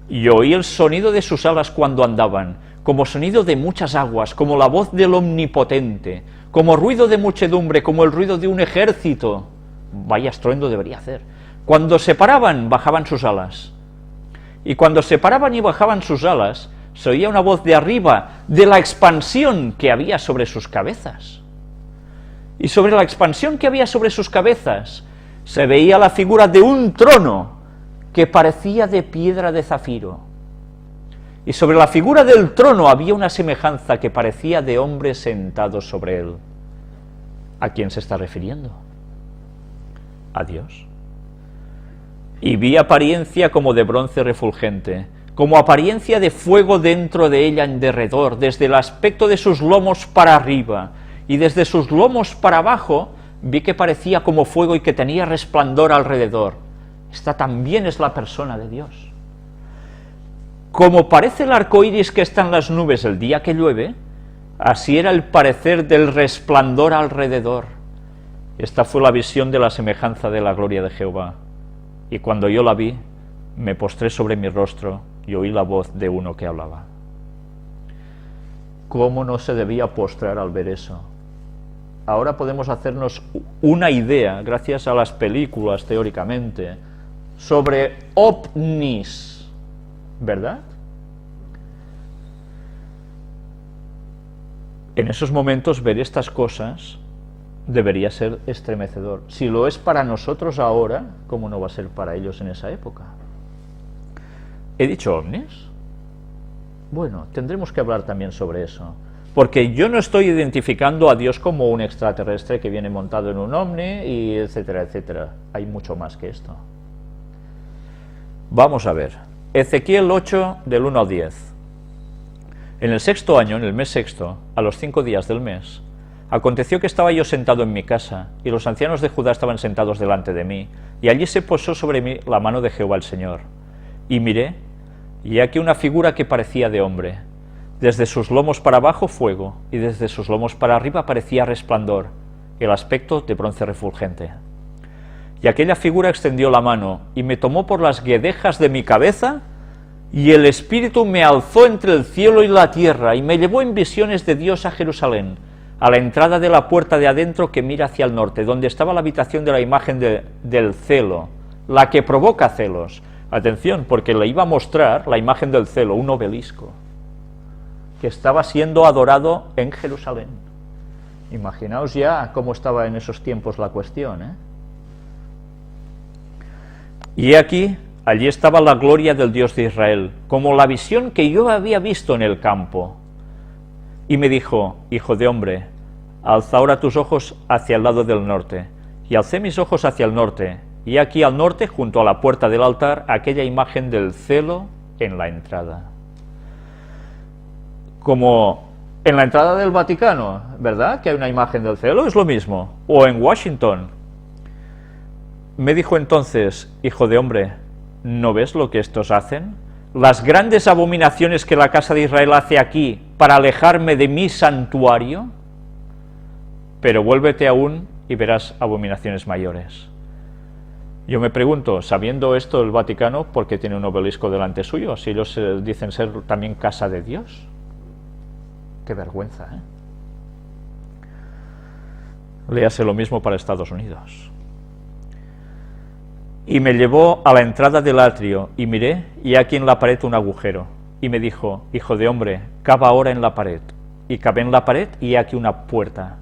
Y oí el sonido de sus alas cuando andaban, como sonido de muchas aguas, como la voz del Omnipotente, como ruido de muchedumbre, como el ruido de un ejército. Vaya estruendo debería hacer. Cuando se paraban, bajaban sus alas. Y cuando se paraban y bajaban sus alas, se oía una voz de arriba, de la expansión que había sobre sus cabezas. Y sobre la expansión que había sobre sus cabezas, se veía la figura de un trono que parecía de piedra de zafiro. Y sobre la figura del trono había una semejanza que parecía de hombre sentado sobre él. ¿A quién se está refiriendo? A Dios. Y vi apariencia como de bronce refulgente, como apariencia de fuego dentro de ella en derredor, desde el aspecto de sus lomos para arriba, y desde sus lomos para abajo vi que parecía como fuego y que tenía resplandor alrededor. Esta también es la persona de Dios. Como parece el arco iris que está en las nubes el día que llueve, así era el parecer del resplandor alrededor. Esta fue la visión de la semejanza de la gloria de Jehová. Y cuando yo la vi, me postré sobre mi rostro y oí la voz de uno que hablaba. ¿Cómo no se debía postrar al ver eso? Ahora podemos hacernos una idea, gracias a las películas teóricamente, sobre ovnis, ¿verdad? En esos momentos ver estas cosas debería ser estremecedor. Si lo es para nosotros ahora, ¿cómo no va a ser para ellos en esa época? ¿He dicho ovnis? Bueno, tendremos que hablar también sobre eso, porque yo no estoy identificando a Dios como un extraterrestre que viene montado en un ovni, y etcétera, etcétera. Hay mucho más que esto. Vamos a ver. Ezequiel 8, del 1 al 10. En el 6.º año, en el mes 6.º, a los 5 días del mes, aconteció que estaba yo sentado en mi casa, y los ancianos de Judá estaban sentados delante de mí, y allí se posó sobre mí la mano de Jehová el Señor. Y miré, y he aquí una figura que parecía de hombre. Desde sus lomos para abajo fuego, y desde sus lomos para arriba parecía resplandor, el aspecto de bronce refulgente. Y aquella figura extendió la mano, y me tomó por las guedejas de mi cabeza, y el Espíritu me alzó entre el cielo y la tierra, y me llevó en visiones de Dios a Jerusalén, a la entrada de la puerta de adentro que mira hacia el norte, donde estaba la habitación de la imagen del celo, la que provoca celos. Atención, porque le iba a mostrar la imagen del celo, un obelisco, que estaba siendo adorado en Jerusalén. Imaginaos ya cómo estaba en esos tiempos la cuestión, ¿eh? Y he aquí, allí estaba la gloria del Dios de Israel, como la visión que yo había visto en el campo. Y me dijo, hijo de hombre, alza ahora tus ojos hacia el lado del norte. Y alcé mis ojos hacia el norte, y aquí al norte, junto a la puerta del altar, aquella imagen del celo en la entrada. Como en la entrada del Vaticano, ¿verdad?, que hay una imagen del celo, es lo mismo. O en Washington. Me dijo entonces, hijo de hombre, ¿no ves lo que estos hacen? Las grandes abominaciones que la casa de Israel hace aquí para alejarme de mi santuario. Pero vuélvete aún y verás abominaciones mayores. Yo me pregunto, sabiendo esto el Vaticano, ¿por qué tiene un obelisco delante suyo? Si ellos dicen ser también casa de Dios. Qué vergüenza, ¿eh? Léase lo mismo para Estados Unidos. Y me llevó a la entrada del atrio, y miré, y aquí en la pared un agujero. Y me dijo, hijo de hombre, cava ahora en la pared. Y cavé en la pared, y aquí una puerta.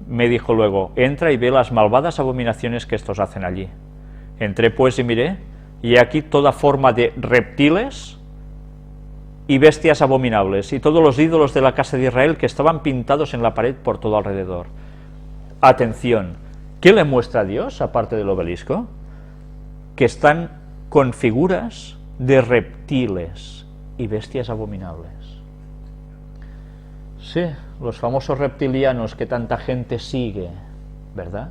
Me dijo luego, entra y ve las malvadas abominaciones que estos hacen allí. Entré pues y miré, y aquí toda forma de reptiles y bestias abominables, y todos los ídolos de la casa de Israel que estaban pintados en la pared por todo alrededor. Atención, ¿qué le muestra a Dios, aparte del obelisco? Que están con figuras de reptiles y bestias abominables. Sí, los famosos reptilianos que tanta gente sigue, ¿verdad?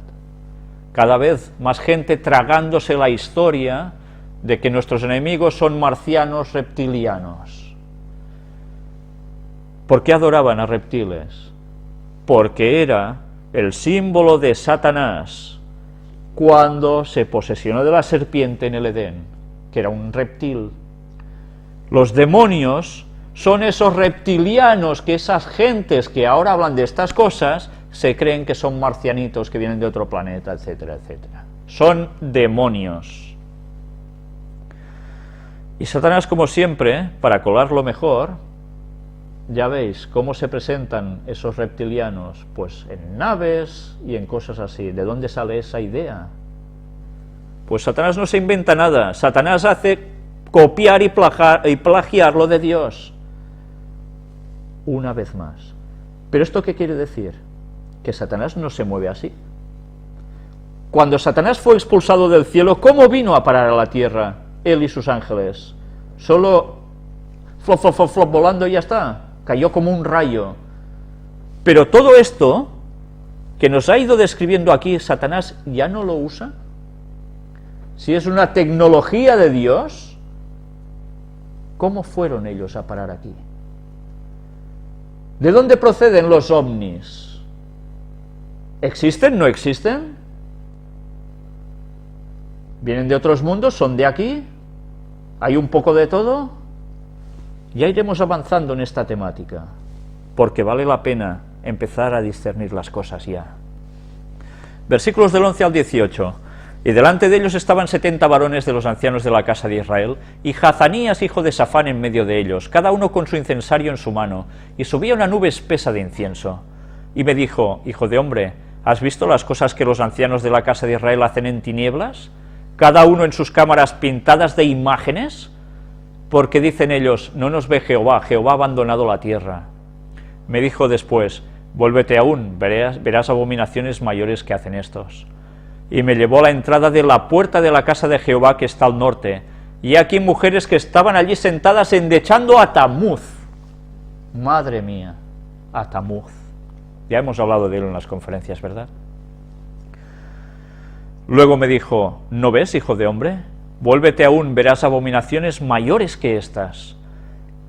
Cada vez más gente tragándose la historia de que nuestros enemigos son marcianos reptilianos. ¿Por qué adoraban a reptiles? porque era el símbolo de Satanás cuando se posesionó de la serpiente en el Edén, que era un reptil. Los demonios son esos reptilianos, que esas gentes que ahora hablan de estas cosas se creen que son marcianitos que vienen de otro planeta, etcétera, etcétera. Son demonios. Y Satanás, como siempre, para colarlo mejor, ya veis cómo se presentan esos reptilianos, pues en naves y en cosas así. ¿De dónde sale esa idea? Pues Satanás no se inventa nada. Satanás hace copiar y plagiar lo de Dios. Una vez más. ¿Pero esto qué quiere decir? Que Satanás no se mueve así. Cuando Satanás fue expulsado del cielo, ¿cómo vino a parar a la tierra, él y sus ángeles? Solo flop, flop, flop, flop, volando y ya está. Cayó como un rayo. Pero todo esto que nos ha ido describiendo aquí, Satanás ya no lo usa. Si es una tecnología de Dios, ¿cómo fueron ellos a parar aquí? ¿De dónde proceden los ovnis? ¿Existen? ¿No existen? ¿Vienen de otros mundos? ¿Son de aquí? ¿Hay un poco de todo? Ya iremos avanzando en esta temática, porque vale la pena empezar a discernir las cosas ya. Versículos del 11 al 18. Y delante de ellos estaban 70 varones de los ancianos de la casa de Israel, y Hazanías, hijo de Safán, en medio de ellos, cada uno con su incensario en su mano, y subía una nube espesa de incienso. Y me dijo: hijo de hombre, ¿has visto las cosas que los ancianos de la casa de Israel hacen en tinieblas? Cada uno en sus cámaras pintadas de imágenes, porque dicen ellos: no nos ve Jehová, Jehová ha abandonado la tierra. Me dijo después: vuélvete aún, verás abominaciones mayores que hacen estos. Y me llevó a la entrada de la puerta de la casa de Jehová, que está al norte, y aquí mujeres que estaban allí sentadas endechando a Tamuz. Madre mía, a Tamuz. Ya hemos hablado de él en las conferencias, ¿verdad? Luego me dijo: ¿no ves, hijo de hombre? Vuélvete aún, verás abominaciones mayores que estas.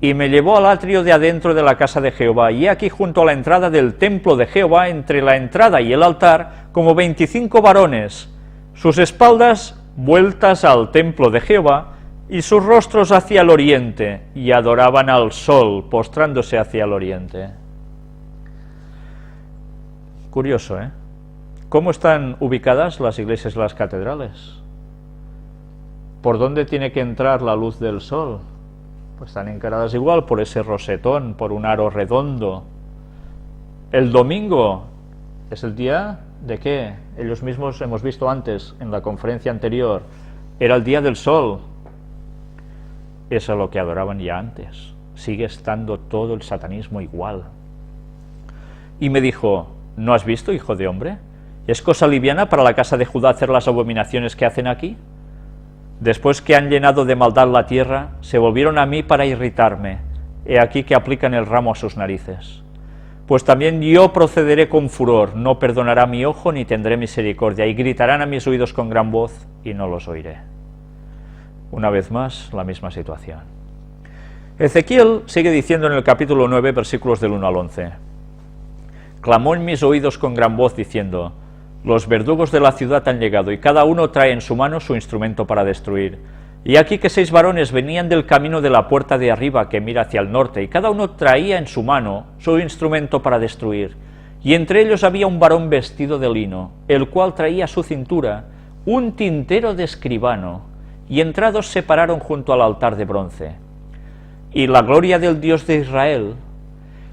Y me llevó al atrio de adentro de la casa de Jehová, y aquí junto a la entrada del templo de Jehová, entre la entrada y el altar, como 25 varones, sus espaldas vueltas al templo de Jehová, y sus rostros hacia el oriente, y adoraban al sol, postrándose hacia el oriente. Curioso, ¿eh? ¿Cómo están ubicadas las iglesias y las catedrales? ¿Por dónde tiene que entrar la luz del sol? Pues están encaradas igual por ese rosetón, por un aro redondo. El domingo es el día de qué? Ellos mismos hemos visto antes, en la conferencia anterior, era el día del sol. Eso es lo que adoraban ya antes. Sigue estando todo el satanismo igual. Y me dijo: ¿no has visto, hijo de hombre? ¿Es cosa liviana para la casa de Judá hacer las abominaciones que hacen aquí? Después que han llenado de maldad la tierra, se volvieron a mí para irritarme. He aquí que aplican el ramo a sus narices. Pues también yo procederé con furor, no perdonará mi ojo ni tendré misericordia, y gritarán a mis oídos con gran voz, y no los oiré. Una vez más, la misma situación. Ezequiel sigue diciendo en el capítulo 9, versículos del 1 al 11. Clamó en mis oídos con gran voz, diciendo: los verdugos de la ciudad han llegado, y cada uno trae en su mano su instrumento para destruir. Y aquí que 6 varones venían del camino de la puerta de arriba que mira hacia el norte, y cada uno traía en su mano su instrumento para destruir. Y entre ellos había un varón vestido de lino, el cual traía a su cintura un tintero de escribano, y entrados se pararon junto al altar de bronce. Y la gloria del Dios de Israel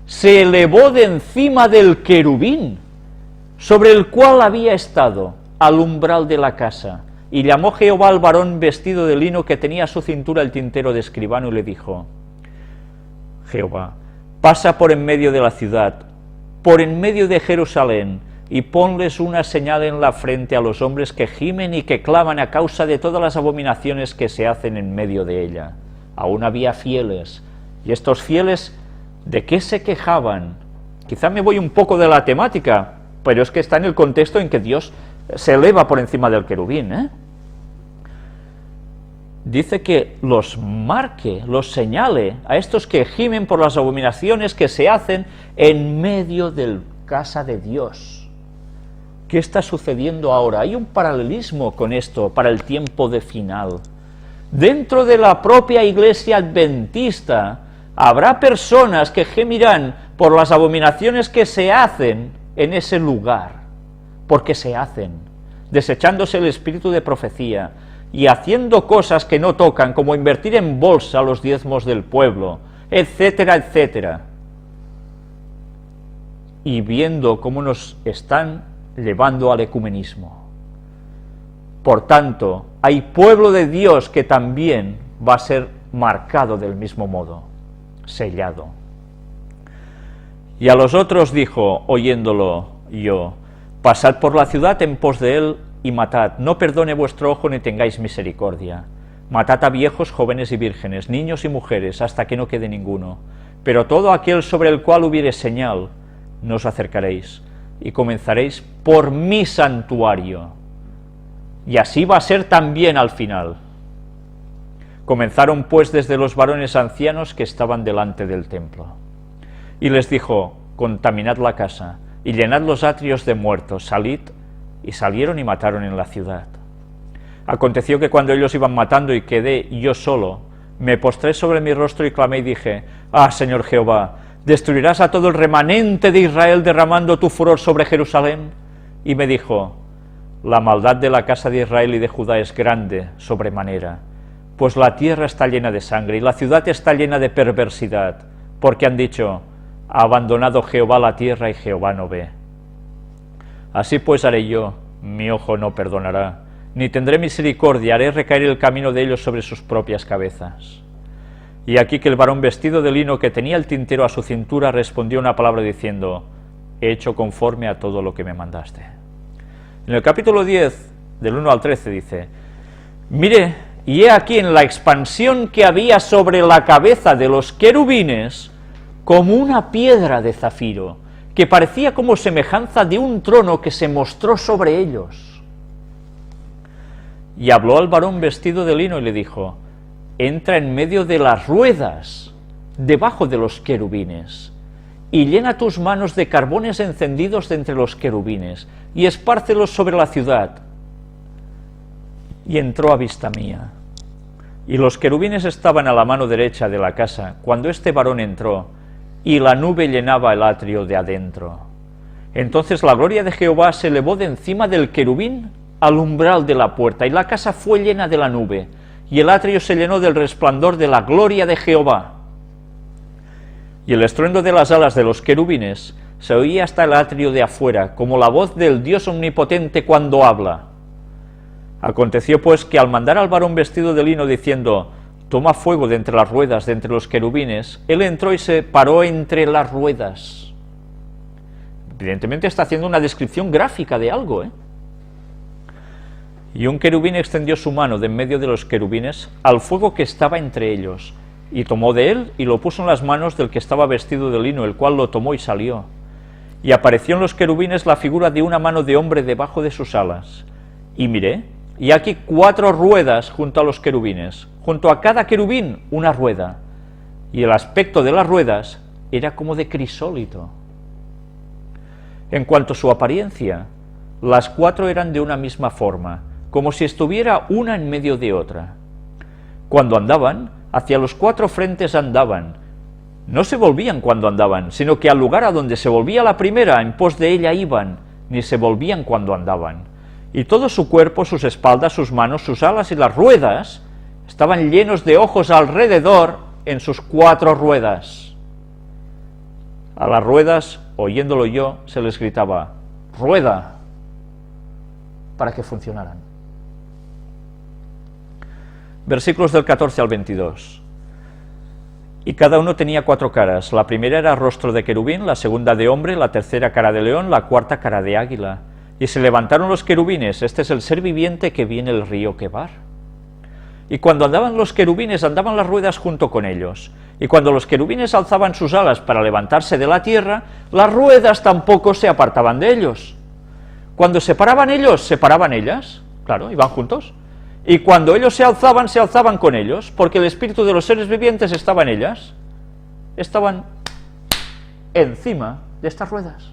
se elevó de encima del querubín, sobre el cual había estado, al umbral de la casa, y llamó Jehová al varón vestido de lino que tenía a su cintura el tintero de escribano, y le dijo: Jehová, pasa por en medio de la ciudad, por en medio de Jerusalén, y ponles una señal en la frente a los hombres que gimen y que claman a causa de todas las abominaciones que se hacen en medio de ella. Aún había fieles, y estos fieles, ¿de qué se quejaban? Quizá me voy un poco de la temática, pero es que está en el contexto en que Dios se eleva por encima del querubín, ¿eh? Dice que los marque, los señale a estos que gimen por las abominaciones que se hacen en medio del casa de Dios. ¿Qué está sucediendo ahora? Hay un paralelismo con esto para el tiempo de final. Dentro de la propia iglesia adventista habrá personas que gemirán por las abominaciones que se hacen en ese lugar, porque se hacen, desechándose el espíritu de profecía y haciendo cosas que no tocan, como invertir en bolsa los diezmos del pueblo, etcétera, etcétera. Y viendo cómo nos están llevando al ecumenismo. Por tanto, hay pueblo de Dios que también va a ser marcado del mismo modo, sellado. Y a los otros dijo, oyéndolo yo, pasad por la ciudad en pos de él y matad, no perdone vuestro ojo ni tengáis misericordia. Matad a viejos, jóvenes y vírgenes, niños y mujeres, hasta que no quede ninguno. Pero todo aquel sobre el cual hubiere señal, no os acercaréis, y comenzaréis por mi santuario. Y así va a ser también al final. Comenzaron pues desde los varones ancianos que estaban delante del templo. Y les dijo, contaminad la casa, y llenad los atrios de muertos, salid, y salieron y mataron en la ciudad. Aconteció que cuando ellos iban matando y quedé yo solo, me postré sobre mi rostro y clamé y dije, ah, Señor Jehová, ¿destruirás a todo el remanente de Israel derramando tu furor sobre Jerusalén? Y me dijo, la maldad de la casa de Israel y de Judá es grande sobremanera, pues la tierra está llena de sangre y la ciudad está llena de perversidad, porque han dicho, ha abandonado Jehová la tierra y Jehová no ve. Así pues haré yo, mi ojo no perdonará, ni tendré misericordia, haré recaer el camino de ellos sobre sus propias cabezas. Y aquí que el varón vestido de lino que tenía el tintero a su cintura respondió una palabra diciendo, he hecho conforme a todo lo que me mandaste. En el capítulo 10, del 1 al 13 dice, mire, y he aquí en la expansión que había sobre la cabeza de los querubines, como una piedra de zafiro, que parecía como semejanza de un trono que se mostró sobre ellos. Y habló al varón vestido de lino y le dijo, entra en medio de las ruedas, debajo de los querubines, y llena tus manos de carbones encendidos de entre los querubines, y espárcelos sobre la ciudad. Y entró a vista mía. Y los querubines estaban a la mano derecha de la casa, cuando este varón entró, y la nube llenaba el atrio de adentro. Entonces la gloria de Jehová se elevó de encima del querubín al umbral de la puerta, y la casa fue llena de la nube, y el atrio se llenó del resplandor de la gloria de Jehová. Y el estruendo de las alas de los querubines se oía hasta el atrio de afuera, como la voz del Dios omnipotente cuando habla. Aconteció pues que al mandar al varón vestido de lino diciendo, toma fuego de entre las ruedas de entre los querubines, él entró y se paró entre las ruedas. Evidentemente está haciendo una descripción gráfica de algo, Y un querubín extendió su mano de en medio de los querubines al fuego que estaba entre ellos, y tomó de él y lo puso en las manos del que estaba vestido de lino, el cual lo tomó y salió. Y apareció en los querubines la figura de una mano de hombre debajo de sus alas. Y miré, y aquí 4 ruedas junto a los querubines, junto a cada querubín una rueda, y el aspecto de las ruedas era como de crisólito. En cuanto a su apariencia, las 4 eran de una misma forma, como si estuviera una en medio de otra. Cuando andaban, hacia los 4 frentes andaban. No se volvían cuando andaban, sino que al lugar a donde se volvía la primera, en pos de ella iban, ni se volvían cuando andaban. Y todo su cuerpo, sus espaldas, sus manos, sus alas y las ruedas estaban llenos de ojos alrededor en sus 4 ruedas. A las ruedas, oyéndolo yo, se les gritaba, rueda, para que funcionaran. Versículos del 14 al 22. Y cada uno tenía 4 caras. La primera era rostro de querubín, la segunda de hombre, la tercera cara de león, la cuarta cara de águila. Y se levantaron los querubines, este es el ser viviente que viene el río Quebar. Y cuando andaban los querubines, andaban las ruedas junto con ellos. Y cuando los querubines alzaban sus alas para levantarse de la tierra, las ruedas tampoco se apartaban de ellos. Cuando se paraban ellos, se paraban ellas, claro, iban juntos. Y cuando ellos se alzaban con ellos, porque el espíritu de los seres vivientes estaba en ellas, estaban encima de estas ruedas.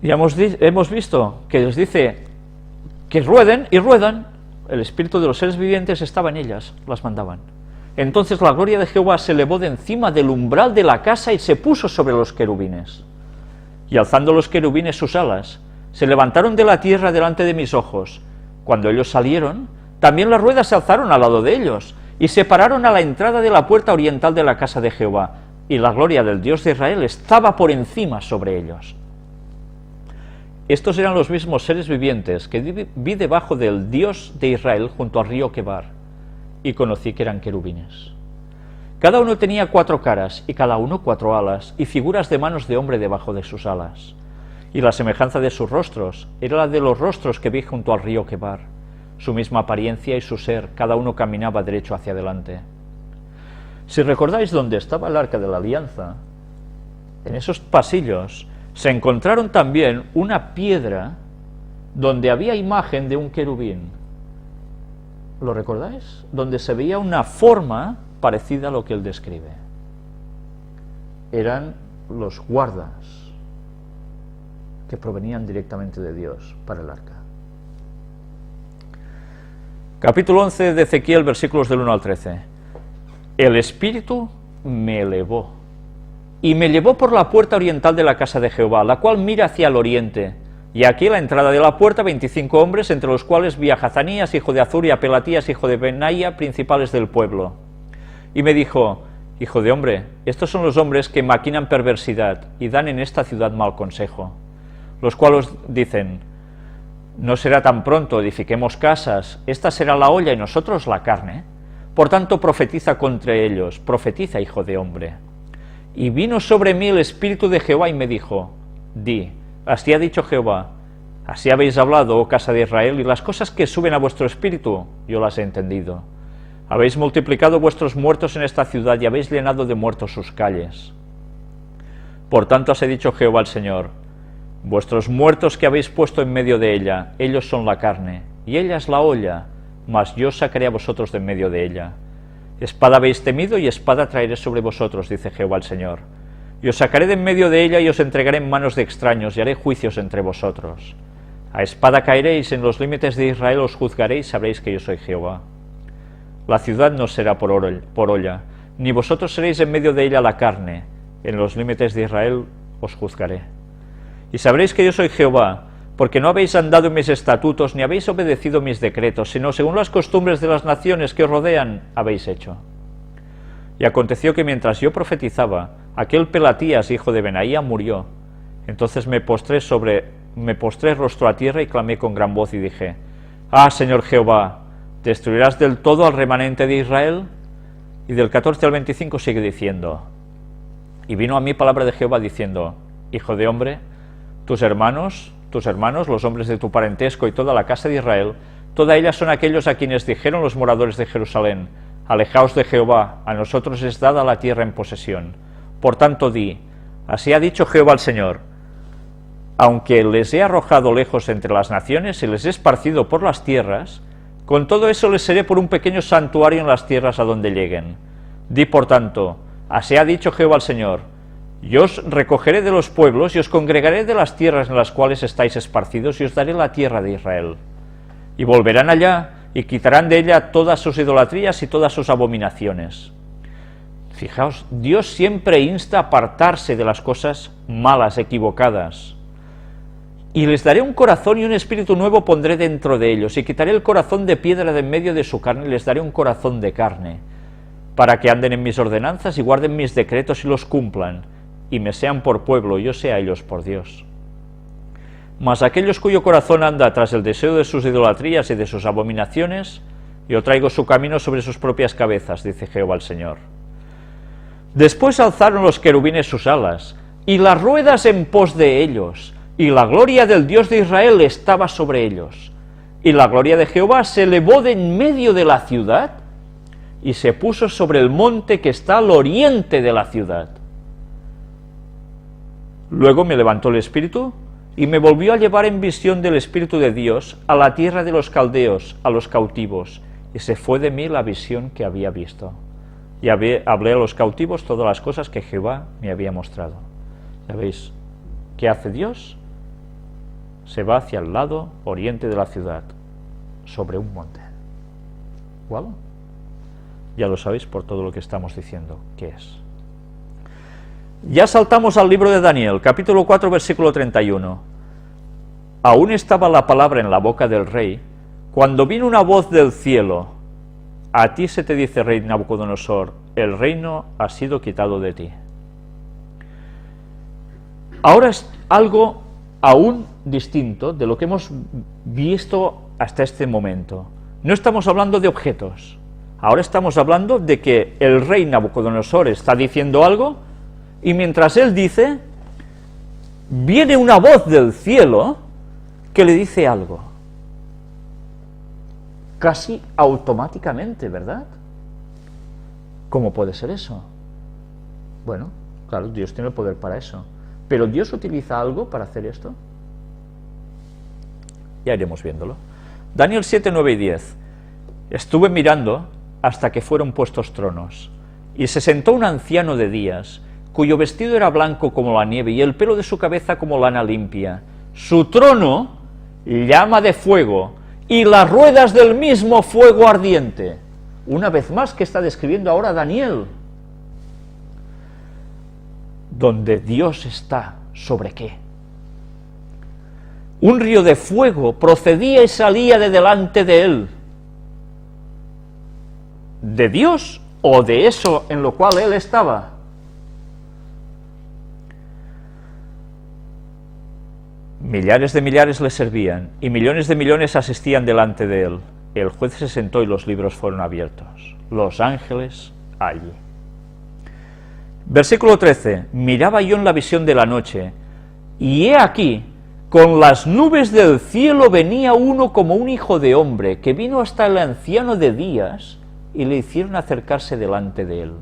Ya hemos visto que les dice que rueden y ruedan, el espíritu de los seres vivientes estaba en ellas, las mandaban. Entonces la gloria de Jehová se elevó de encima del umbral de la casa y se puso sobre los querubines. Y alzando los querubines sus alas, se levantaron de la tierra delante de mis ojos. Cuando ellos salieron, también las ruedas se alzaron al lado de ellos, y se pararon a la entrada de la puerta oriental de la casa de Jehová, y la gloria del Dios de Israel estaba por encima sobre ellos. Estos eran los mismos seres vivientes que vi debajo del Dios de Israel junto al río Quebar, y conocí que eran querubines. Cada uno tenía 4 caras, y cada uno 4 alas, y figuras de manos de hombre debajo de sus alas. Y la semejanza de sus rostros era la de los rostros que vi junto al río Quebar. Su misma apariencia y su ser, cada uno caminaba derecho hacia adelante. Si recordáis dónde estaba el arca de la alianza, en esos pasillos se encontraron también una piedra donde había imagen de un querubín. ¿Lo recordáis? Donde se veía una forma parecida a lo que él describe. Eran los guardas que provenían directamente de Dios para el arca. Capítulo 11 de Ezequiel, versículos del 1 al 13. El Espíritu me elevó y me llevó por la puerta oriental de la casa de Jehová, la cual mira hacia el oriente. Y aquí a la entrada de la puerta 25 hombres, entre los cuales vi a Hazanías, hijo de Azur, y a Pelatías, hijo de Benaía, principales del pueblo. Y me dijo: hijo de hombre, estos son los hombres que maquinan perversidad y dan en esta ciudad mal consejo, los cuales dicen: no será tan pronto, edifiquemos casas, esta será la olla y nosotros la carne. Por tanto profetiza contra ellos, profetiza, hijo de hombre. Y vino sobre mí el Espíritu de Jehová y me dijo: di, así ha dicho Jehová, así habéis hablado, oh casa de Israel, y las cosas que suben a vuestro espíritu, yo las he entendido. Habéis multiplicado vuestros muertos en esta ciudad y habéis llenado de muertos sus calles. Por tanto así ha dicho Jehová el Señor: vuestros muertos que habéis puesto en medio de ella, ellos son la carne, y ella es la olla, mas yo sacaré a vosotros de en medio de ella. Espada habéis temido, y espada traeré sobre vosotros, dice Jehová el Señor. Y os sacaré de en medio de ella, y os entregaré en manos de extraños, y haré juicios entre vosotros. A espada caeréis, en los límites de Israel os juzgaréis, sabréis que yo soy Jehová. La ciudad no será por olla, ni vosotros seréis en medio de ella la carne, en los límites de Israel os juzgaré. Y sabréis que yo soy Jehová, porque no habéis andado en mis estatutos, ni habéis obedecido mis decretos, sino según las costumbres de las naciones que os rodean habéis hecho. Y aconteció que mientras yo profetizaba, aquel Pelatías, hijo de Benaía, murió. Entonces me postré rostro a tierra y clamé con gran voz y dije: ah, Señor Jehová, ¿destruirás del todo al remanente de Israel? Y del 14 al 25 sigue diciendo: y vino a mí palabra de Jehová diciendo: hijo de hombre, tus hermanos, los hombres de tu parentesco y toda la casa de Israel, toda ella son aquellos a quienes dijeron los moradores de Jerusalén: alejaos de Jehová, a nosotros es dada la tierra en posesión. Por tanto di: así ha dicho Jehová el Señor, aunque les he arrojado lejos entre las naciones y les he esparcido por las tierras, con todo eso les seré por un pequeño santuario en las tierras a donde lleguen. Di por tanto: así ha dicho Jehová el Señor, yo os recogeré de los pueblos y os congregaré de las tierras en las cuales estáis esparcidos y os daré la tierra de Israel. Y volverán allá y quitarán de ella todas sus idolatrías y todas sus abominaciones. Fijaos, Dios siempre insta a apartarse de las cosas malas, equivocadas. Y les daré un corazón y un espíritu nuevo pondré dentro de ellos, y quitaré el corazón de piedra de en medio de su carne y les daré un corazón de carne, para que anden en mis ordenanzas y guarden mis decretos y los cumplan, y me sean por pueblo, y yo sea a ellos por Dios. Mas aquellos cuyo corazón anda tras el deseo de sus idolatrías y de sus abominaciones, yo traigo su camino sobre sus propias cabezas, dice Jehová el Señor. Después alzaron los querubines sus alas, y las ruedas en pos de ellos, y la gloria del Dios de Israel estaba sobre ellos. Y la gloria de Jehová se elevó de en medio de la ciudad, y se puso sobre el monte que está al oriente de la ciudad. Luego me levantó el Espíritu, y me volvió a llevar en visión del Espíritu de Dios a la tierra de los caldeos, a los cautivos, y se fue de mí la visión que había visto. Y hablé a los cautivos todas las cosas que Jehová me había mostrado. ¿Ya veis qué hace Dios? se va hacia el lado oriente de la ciudad, sobre un monte. ¿Cuál? Ya lo sabéis por todo lo que estamos diciendo, ¿qué es? Ya saltamos al libro de Daniel, capítulo 4, versículo 31. Aún estaba la palabra en la boca del rey, cuando vino una voz del cielo: a ti se te dice, rey Nabucodonosor, el reino ha sido quitado de ti. Ahora es algo aún distinto de lo que hemos visto hasta este momento. No estamos hablando de objetos, ahora estamos hablando de que el rey Nabucodonosor está diciendo algo, y mientras él dice, viene una voz del cielo que le dice algo. Casi automáticamente, ¿verdad? ¿Cómo puede ser eso? Bueno, claro, Dios tiene el poder para eso. ¿Pero Dios utiliza algo para hacer esto? Ya iremos viéndolo. Daniel 7, 9 y 10. Estuve mirando hasta que fueron puestos tronos, y se sentó un anciano de días, cuyo vestido era blanco como la nieve, y el pelo de su cabeza como lana limpia. Su trono, llama de fuego, y las ruedas del mismo fuego ardiente. Una vez más, que está describiendo ahora Daniel. Donde Dios está, ¿sobre qué? Un río de fuego procedía y salía de delante de él. ¿De Dios o de eso en lo cual él estaba? Millares de millares le servían, y millones de millones asistían delante de él. El juez se sentó y los libros fueron abiertos. Los ángeles allí. Versículo 13. Miraba yo en la visión de la noche, y he aquí, con las nubes del cielo venía uno como un hijo de hombre, que vino hasta el anciano de días, y le hicieron acercarse delante de él.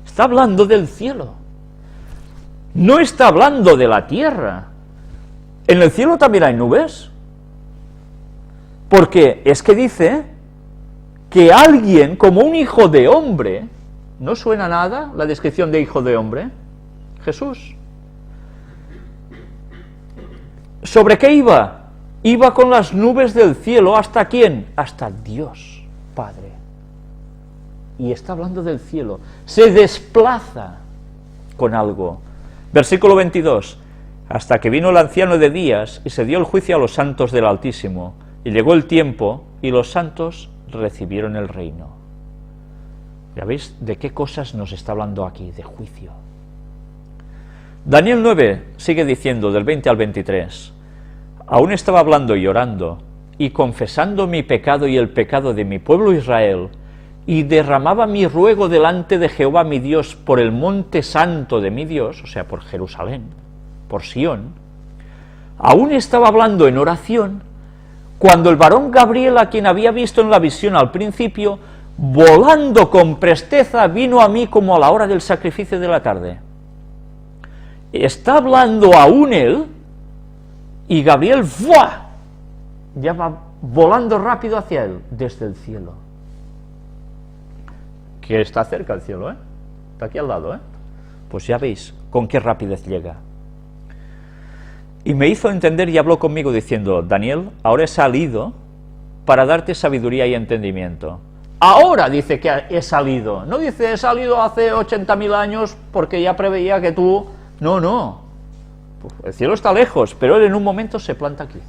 Está hablando del cielo. No está hablando de la tierra. ¿En el cielo también hay nubes? Porque es que dice que alguien como un hijo de hombre, ¿no suena nada la descripción de hijo de hombre? Jesús. ¿Sobre qué iba? Iba con las nubes del cielo, ¿hasta quién? Hasta Dios Padre. Y está hablando del cielo, se desplaza con algo. Versículo 22. Hasta que vino el anciano de días y se dio el juicio a los santos del Altísimo, y llegó el tiempo, y los santos recibieron el reino. ¿Ya veis de qué cosas nos está hablando aquí? De juicio. Daniel 9 sigue diciendo, del 20 al 23, aún estaba hablando y orando, y confesando mi pecado y el pecado de mi pueblo Israel, y derramaba mi ruego delante de Jehová mi Dios por el monte santo de mi Dios, o sea, por Jerusalén, por Sión. Aún estaba hablando en oración, cuando el varón Gabriel, a quien había visto en la visión al principio, volando con presteza, vino a mí como a la hora del sacrificio de la tarde. Está hablando aún él, y Gabriel, ¡buah!, ya va volando rápido hacia él, desde el cielo. Que está cerca el cielo, ¿eh? Está aquí al lado, ¿eh? Pues ya veis con qué rapidez llega. Y me hizo entender y habló conmigo diciendo, Daniel, ahora he salido para darte sabiduría y entendimiento. Ahora dice que he salido, no dice he salido hace 80.000 años porque ya preveía que tú... No, no, el cielo está lejos, pero él en un momento se planta aquí.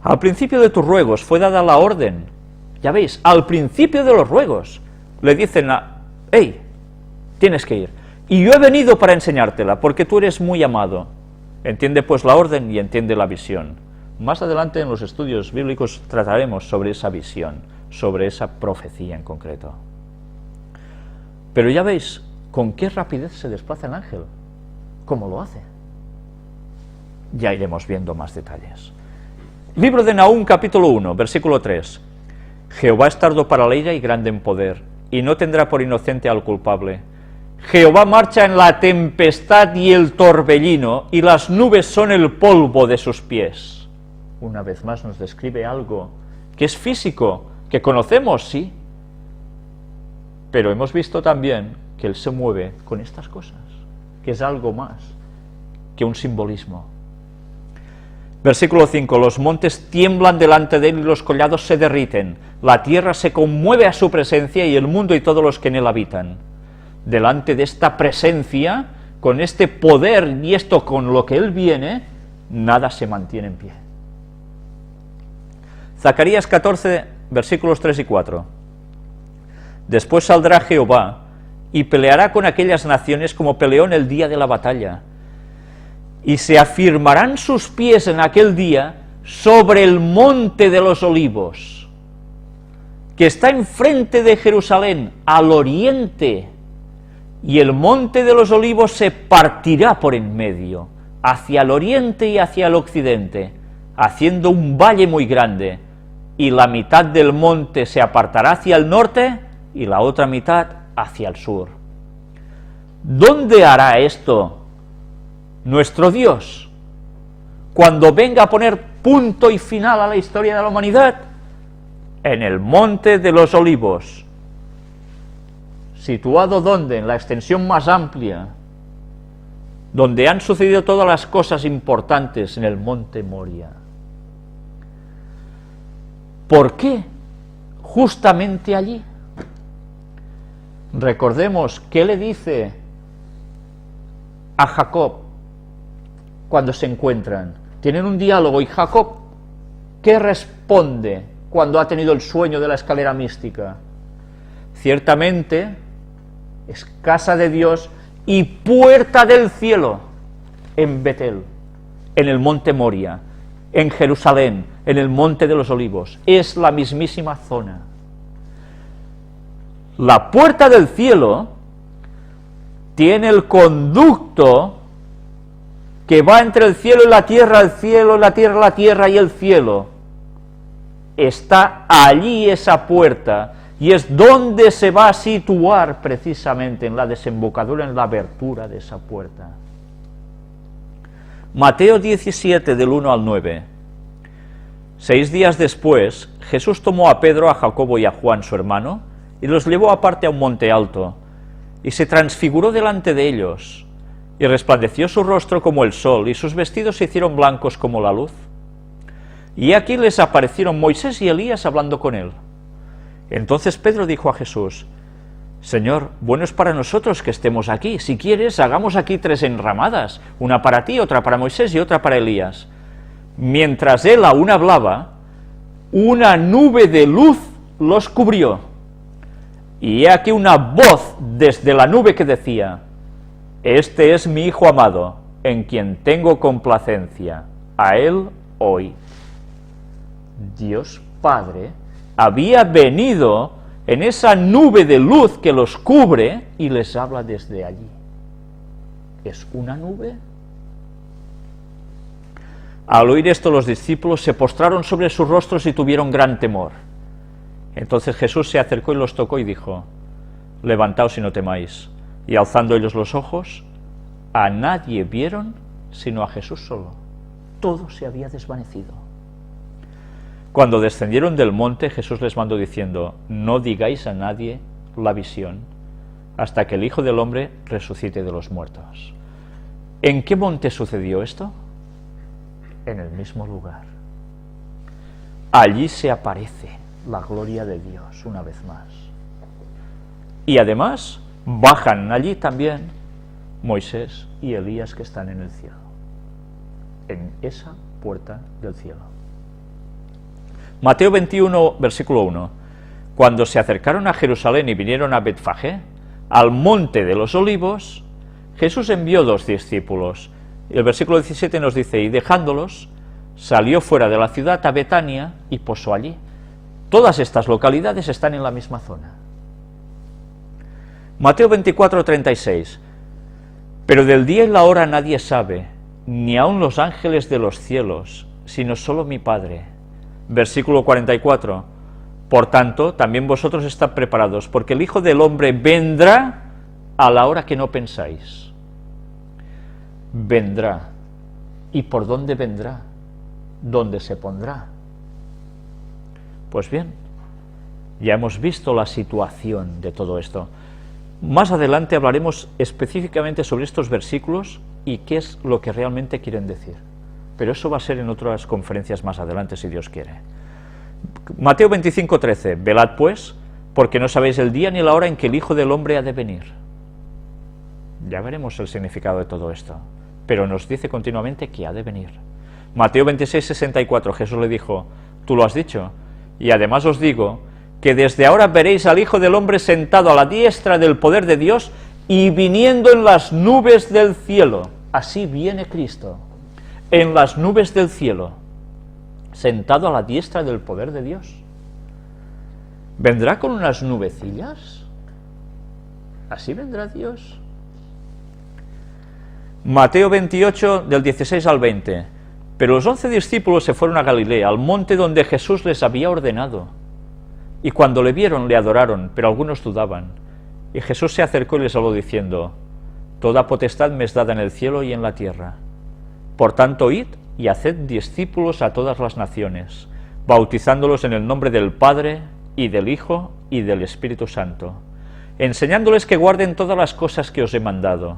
Al principio de tus ruegos fue dada la orden, ya veis, al principio de los ruegos, le dicen, hey, tienes que ir, y yo he venido para enseñártela, porque tú eres muy amado. Entiende pues la orden y entiende la visión. Más adelante en los estudios bíblicos trataremos sobre esa visión, sobre esa profecía en concreto. Pero ya veis con qué rapidez se desplaza el ángel, cómo lo hace. Ya iremos viendo más detalles. Libro de Nahum, capítulo 1, versículo 3. Jehová es tardo para la ira y grande en poder, y no tendrá por inocente al culpable. Jehová marcha en la tempestad y el torbellino, y las nubes son el polvo de sus pies. Una vez más nos describe algo que es físico, que conocemos, sí, pero hemos visto también que él se mueve con estas cosas, que es algo más que un simbolismo. Versículo 5, los montes tiemblan delante de él y los collados se derriten, la tierra se conmueve a su presencia y el mundo y todos los que en él habitan. Delante de esta presencia, con este poder y esto con lo que él viene, nada se mantiene en pie. Zacarías 14, versículos 3 y 4. Después saldrá Jehová y peleará con aquellas naciones como peleó en el día de la batalla, y se afirmarán sus pies en aquel día sobre el monte de los olivos, que está enfrente de Jerusalén, al oriente, y el monte de los olivos se partirá por en medio, hacia el oriente y hacia el occidente, haciendo un valle muy grande, y la mitad del monte se apartará hacia el norte, y la otra mitad hacia el sur. ¿Dónde hará esto nuestro Dios? Cuando venga a poner punto y final a la historia de la humanidad, en el monte de los olivos, situado ¿dónde? En la extensión más amplia, donde han sucedido todas las cosas importantes, en el monte Moria. ¿Por qué justamente allí? Recordemos qué le dice a Jacob cuando se encuentran. Tienen un diálogo y Jacob, ¿qué responde cuando ha tenido el sueño de la escalera mística? Ciertamente es casa de Dios y puerta del cielo en Betel, en el monte Moria, en Jerusalén, en el monte de los olivos. Es la mismísima zona. La puerta del cielo tiene el conducto que va entre el cielo y la tierra, el cielo, la tierra y el cielo. Está allí esa puerta, y es donde se va a situar precisamente, en la desembocadura, en la abertura de esa puerta. Mateo 17, del 1 al 9. 6 días después, Jesús tomó a Pedro, a Jacobo y a Juan, su hermano, y los llevó aparte a un monte alto, y se transfiguró delante de ellos, y resplandeció su rostro como el sol, y sus vestidos se hicieron blancos como la luz. Y aquí les aparecieron Moisés y Elías hablando con él. Entonces Pedro dijo a Jesús: Señor, bueno es para nosotros que estemos aquí. Si quieres, hagamos aquí 3 enramadas, una para ti, otra para Moisés y otra para Elías. Mientras él aún hablaba, una nube de luz los cubrió. Y he aquí una voz desde la nube que decía: Este es mi Hijo amado, en quien tengo complacencia, a él oíd. Dios Padre había venido en esa nube de luz que los cubre y les habla desde allí. ¿Es una nube? Al oír esto, los discípulos se postraron sobre sus rostros y tuvieron gran temor. Entonces Jesús se acercó y los tocó y dijo: Levantaos y no temáis. Y alzando ellos los ojos, a nadie vieron sino a Jesús solo. Todo se había desvanecido. Cuando descendieron del monte, Jesús les mandó diciendo: No digáis a nadie la visión, hasta que el Hijo del Hombre resucite de los muertos. ¿En qué monte sucedió esto? En el mismo lugar. Allí se aparece la gloria de Dios una vez más. Y además bajan allí también Moisés y Elías, que están en el cielo, en esa puerta del cielo. Mateo 21, versículo 1. Cuando se acercaron a Jerusalén y vinieron a Betfagé, al monte de los olivos, Jesús envió 2 discípulos. El versículo 17 nos dice: y dejándolos, salió fuera de la ciudad a Betania y posó allí. Todas estas localidades están en la misma zona. Mateo 24, 36. Pero del día y la hora nadie sabe, ni aun los ángeles de los cielos, sino solo mi Padre. Versículo 44. Por tanto, también vosotros estad preparados, porque el Hijo del Hombre vendrá a la hora que no pensáis. Vendrá. ¿Y por dónde vendrá? ¿Dónde se pondrá? Pues bien, ya hemos visto la situación de todo esto. Más adelante hablaremos específicamente sobre estos versículos y qué es lo que realmente quieren decir. pero eso va a ser en otras conferencias más adelante, si Dios quiere. Mateo 25:13, velad pues, porque no sabéis el día ni la hora en que el Hijo del Hombre ha de venir. Ya veremos el significado de todo esto, pero nos dice continuamente que ha de venir. Mateo 26:64, Jesús le dijo, tú lo has dicho, y además os digo que desde ahora veréis al Hijo del Hombre sentado a la diestra del poder de Dios y viniendo en las nubes del cielo. Así viene Cristo, en las nubes del cielo, sentado a la diestra del poder de Dios. ¿Vendrá con unas nubecillas? ¿Así vendrá Dios? Mateo 28, del 16 al 20. Pero los 11 discípulos se fueron a Galilea, al monte donde Jesús les había ordenado. Y cuando le vieron, le adoraron, pero algunos dudaban. Y Jesús se acercó y les habló diciendo, toda potestad me es dada en el cielo y en la tierra. Por tanto, id y haced discípulos a todas las naciones, bautizándolos en el nombre del Padre, y del Hijo, y del Espíritu Santo, enseñándoles que guarden todas las cosas que os he mandado.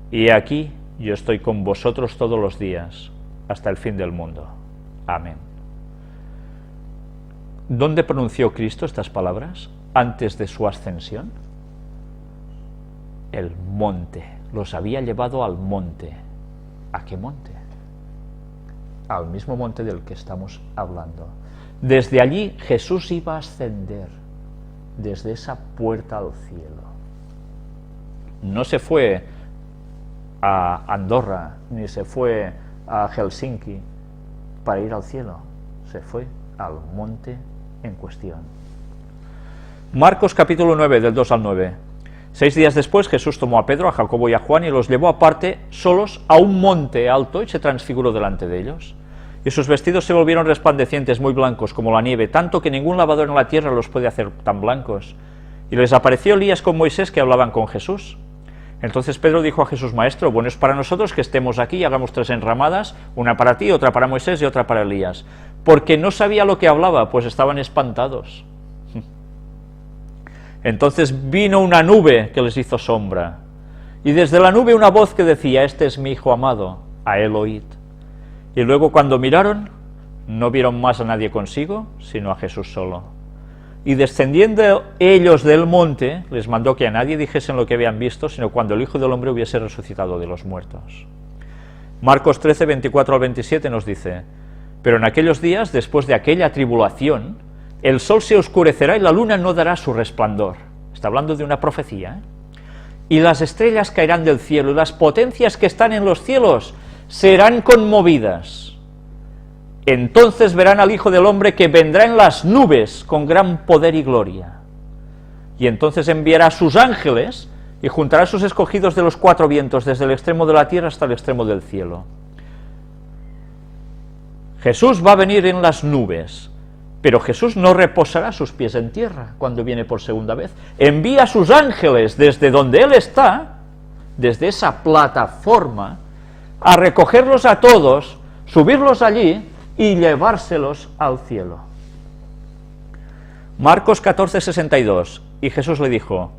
Y aquí yo estoy con vosotros todos los días, hasta el fin del mundo. Amén. ¿Dónde pronunció Cristo estas palabras antes de su ascensión? El monte. Los había llevado al monte. ¿A qué monte? Al mismo monte del que estamos hablando. Desde allí Jesús iba a ascender, desde esa puerta al cielo. No se fue a Andorra, ni se fue a Helsinki para ir al cielo, se fue al monte en cuestión. Marcos capítulo 9, del 2 al 9. 6 días después Jesús tomó a Pedro, a Jacobo y a Juan y los llevó aparte, solos, a un monte alto y se transfiguró delante de ellos. Y sus vestidos se volvieron resplandecientes, muy blancos como la nieve, tanto que ningún lavador en la tierra los puede hacer tan blancos. Y les apareció Elías con Moisés, que hablaban con Jesús. Entonces Pedro dijo a Jesús, Maestro, bueno es para nosotros que estemos aquí y hagamos 3 enramadas, una para ti, otra para Moisés y otra para Elías. Porque no sabía lo que hablaba, pues estaban espantados. Entonces vino una nube que les hizo sombra, y desde la nube una voz que decía, este es mi Hijo amado, a él oíd. Y luego cuando miraron, no vieron más a nadie consigo, sino a Jesús solo. Y descendiendo ellos del monte, les mandó que a nadie dijesen lo que habían visto, sino cuando el Hijo del Hombre hubiese resucitado de los muertos. Marcos 13, 24 al 27 nos dice, pero en aquellos días, después de aquella tribulación, el sol se oscurecerá y la luna no dará su resplandor. Está hablando de una profecía, ¿eh? Y las estrellas caerán del cielo, y las potencias que están en los cielos serán conmovidas. Entonces verán al Hijo del Hombre que vendrá en las nubes con gran poder y gloria. Y entonces enviará a sus ángeles y juntará a sus escogidos de los 4 vientos, desde el extremo de la tierra hasta el extremo del cielo. Jesús va a venir en las nubes, pero Jesús no reposará sus pies en tierra cuando viene por segunda vez. Envía a sus ángeles desde donde Él está, desde esa plataforma, a recogerlos a todos, subirlos allí y llevárselos al cielo. Marcos 14, 62. Y Jesús le dijo,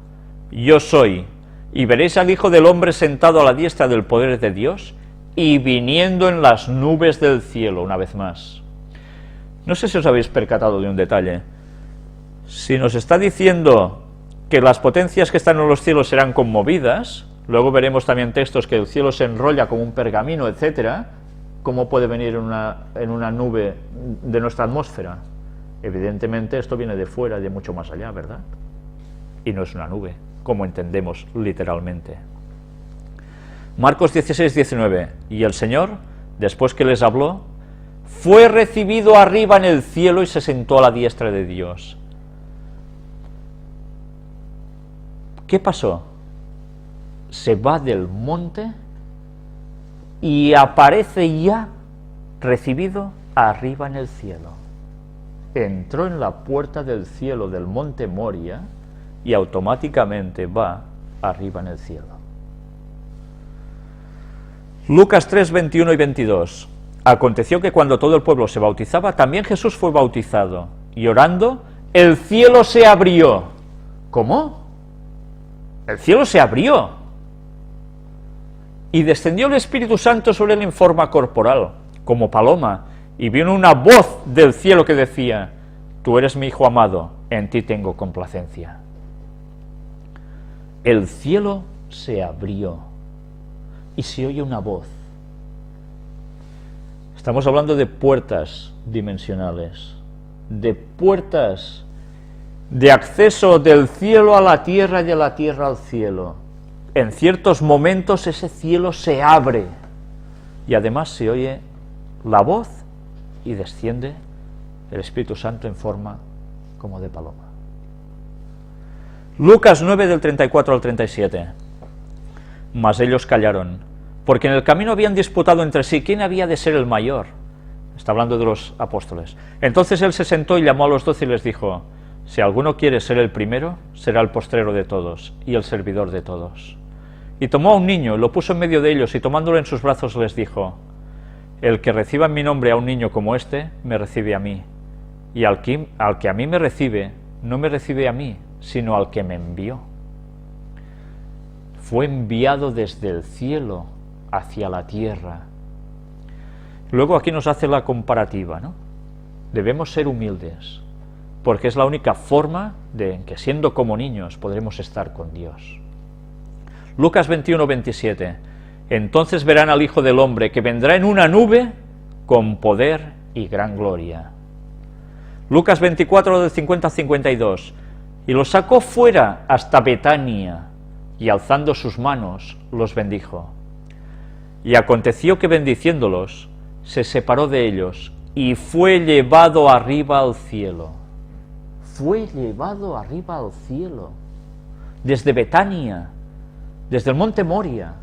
yo soy, y veréis al Hijo del Hombre sentado a la diestra del poder de Dios, y viniendo en las nubes del cielo, una vez más. No sé si os habéis percatado de un detalle. Si nos está diciendo que las potencias que están en los cielos serán conmovidas, luego veremos también textos que el cielo se enrolla como un pergamino, etcétera. ¿Cómo puede venir en una nube de nuestra atmósfera? Evidentemente esto viene de fuera, de mucho más allá, ¿verdad? Y no es una nube, como entendemos literalmente. Marcos 16, 19. Y el Señor, después que les habló, fue recibido arriba en el cielo y se sentó a la diestra de Dios. ¿Qué pasó? Se va del monte y aparece ya recibido arriba en el cielo. Entró en la puerta del cielo del monte Moria y automáticamente va arriba en el cielo. Lucas 3, 21 y 22. Aconteció que cuando todo el pueblo se bautizaba, también Jesús fue bautizado, y orando, el cielo se abrió. ¿Cómo? El cielo se abrió. Y descendió el Espíritu Santo sobre él en forma corporal, como paloma, y vino una voz del cielo que decía: tú eres mi Hijo amado, en ti tengo complacencia. El cielo se abrió y se oye una voz. Estamos hablando de puertas dimensionales, de puertas de acceso del cielo a la tierra y de la tierra al cielo. En ciertos momentos ese cielo se abre y además se oye la voz y desciende el Espíritu Santo en forma como de paloma. Lucas 9 del 34 al 37. Mas ellos callaron, porque en el camino habían disputado entre sí quién había de ser el mayor. Está hablando de los apóstoles. Entonces él se sentó y llamó a los 12 y les dijo: si alguno quiere ser el primero, será el postrero de todos y el servidor de todos. Y tomó a un niño, lo puso en medio de ellos, y tomándolo en sus brazos les dijo: el que reciba en mi nombre a un niño como este, me recibe a mí, y al que a mí me recibe, no me recibe a mí, sino al que me envió. Fue enviado desde el cielo hacia la tierra. Luego aquí nos hace la comparativa, ¿no? Debemos ser humildes, porque es la única forma de que, siendo como niños, podremos estar con Dios. Lucas 21, 27. Entonces verán al Hijo del Hombre, que vendrá en una nube con poder y gran gloria. Lucas 24, del 50 al 52. Y los sacó fuera hasta Betania, y alzando sus manos, los bendijo. Y aconteció que, bendiciéndolos, se separó de ellos, y fue llevado arriba al cielo. Fue llevado arriba al cielo, desde Betania, desde el monte Moria.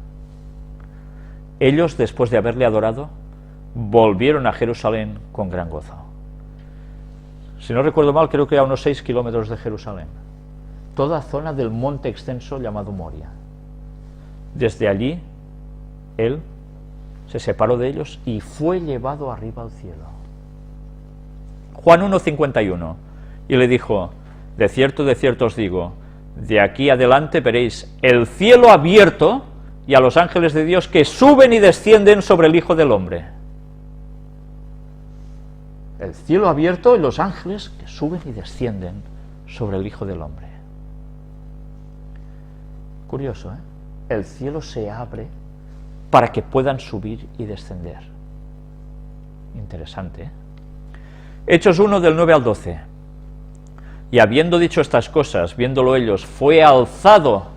Ellos, después de haberle adorado, volvieron a Jerusalén con gran gozo. Si no recuerdo mal, creo que a unos 6 kilómetros de Jerusalén, toda zona del monte extenso llamado Moria. Desde allí, él se separó de ellos y fue llevado arriba al cielo. Juan 1:51, y le dijo: de cierto os digo, de aquí adelante veréis el cielo abierto y a los ángeles de Dios que suben y descienden sobre el Hijo del Hombre. El cielo abierto y los ángeles que suben y descienden sobre el Hijo del Hombre. Curioso, ¿eh? El cielo se abre para que puedan subir y descender. Interesante, ¿eh? Hechos 1 del 9 al 12. Y habiendo dicho estas cosas, viéndolo ellos, fue alzado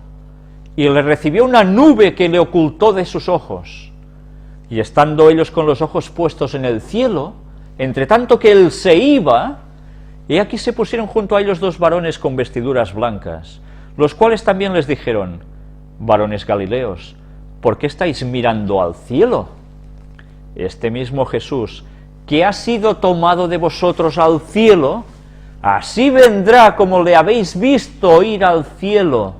y le recibió una nube que le ocultó de sus ojos. Y estando ellos con los ojos puestos en el cielo, entre tanto que él se iba, y aquí se pusieron junto a ellos 2 varones con vestiduras blancas, los cuales también les dijeron: varones Galileos, ¿por qué estáis mirando al cielo? Este mismo Jesús, que ha sido tomado de vosotros al cielo, así vendrá como le habéis visto ir al cielo.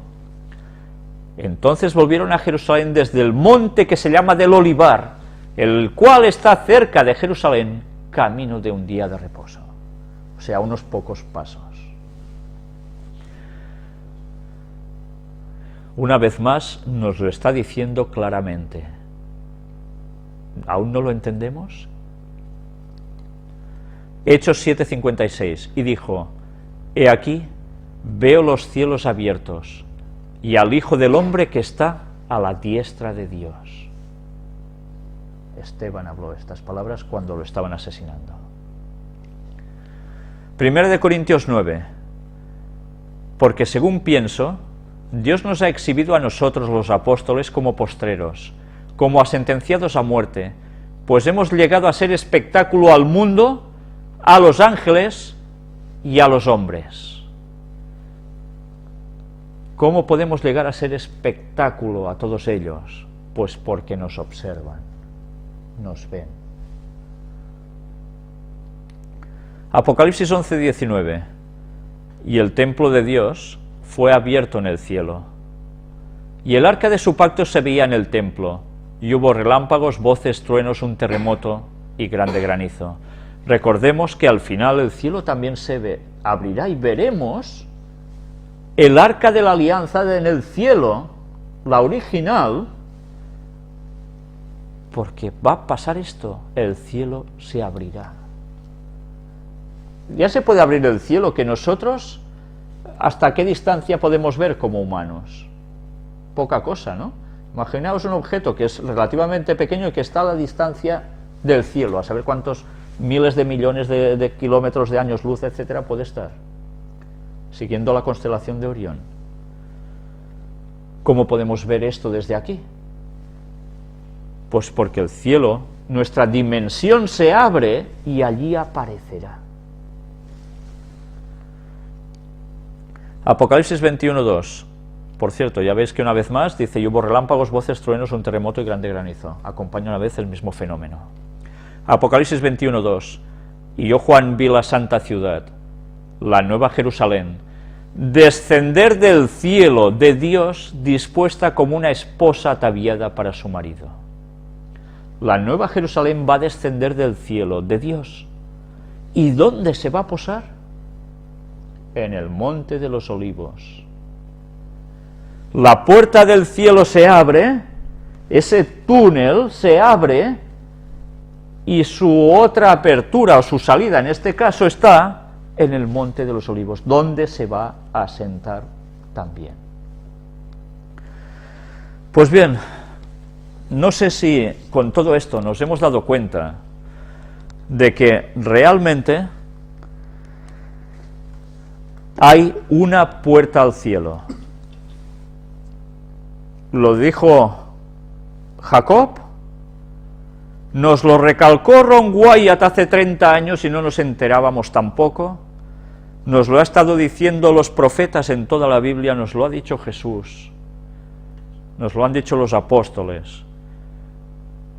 Entonces volvieron a Jerusalén desde el monte que se llama del Olivar, el cual está cerca de Jerusalén, camino de un día de reposo, o sea, unos pocos pasos. Una vez más nos lo está diciendo claramente. ¿Aún no lo entendemos? Hechos 7:56, y dijo: he aquí, veo los cielos abiertos, y al Hijo del Hombre que está a la diestra de Dios. Esteban habló estas palabras cuando lo estaban asesinando. 1 Corintios 9. Porque según pienso, Dios nos ha exhibido a nosotros los apóstoles como postreros, como a sentenciados a muerte, pues hemos llegado a ser espectáculo al mundo, a los ángeles y a los hombres. ¿Cómo podemos llegar a ser espectáculo a todos ellos? Pues porque nos observan, nos ven. Apocalipsis 11:19. Y el templo de Dios fue abierto en el cielo, y el arca de su pacto se veía en el templo, y hubo relámpagos, voces, truenos, un terremoto y grande granizo. Recordemos que al final el cielo también se abrirá y veremos el arca de la alianza en el cielo, la original, porque va a pasar esto, el cielo se abrirá. Ya se puede abrir el cielo, que nosotros, ¿hasta qué distancia podemos ver como humanos? Poca cosa, ¿no? Imaginaos un objeto que es relativamente pequeño y que está a la distancia del cielo, a saber cuántos miles de millones de kilómetros de años luz, etcétera, puede estar, siguiendo la constelación de Orión. ¿Cómo podemos ver esto desde aquí? Pues porque el cielo, nuestra dimensión se abre y allí aparecerá. Apocalipsis 21:2. Por cierto, ya veis que una vez más dice, y hubo relámpagos, voces, truenos, un terremoto y grande granizo. Acompaña una vez el mismo fenómeno. Apocalipsis 21:2. Y yo, Juan, vi la santa ciudad, la nueva Jerusalén, descender del cielo de Dios, dispuesta como una esposa ataviada para su marido. La nueva Jerusalén va a descender del cielo de Dios. ¿Y dónde se va a posar? En el monte de los olivos. La puerta del cielo se abre, ese túnel se abre, y su otra apertura o su salida en este caso está en el monte de los olivos, donde se va a sentar también. Pues bien, no sé si con todo esto nos hemos dado cuenta de que realmente hay una puerta al cielo. Lo dijo Jacob, nos lo recalcó Ron Wyatt hace 30 años y no nos enterábamos tampoco, nos lo ha estado diciendo los profetas en toda la Biblia, nos lo ha dicho Jesús, nos lo han dicho los apóstoles,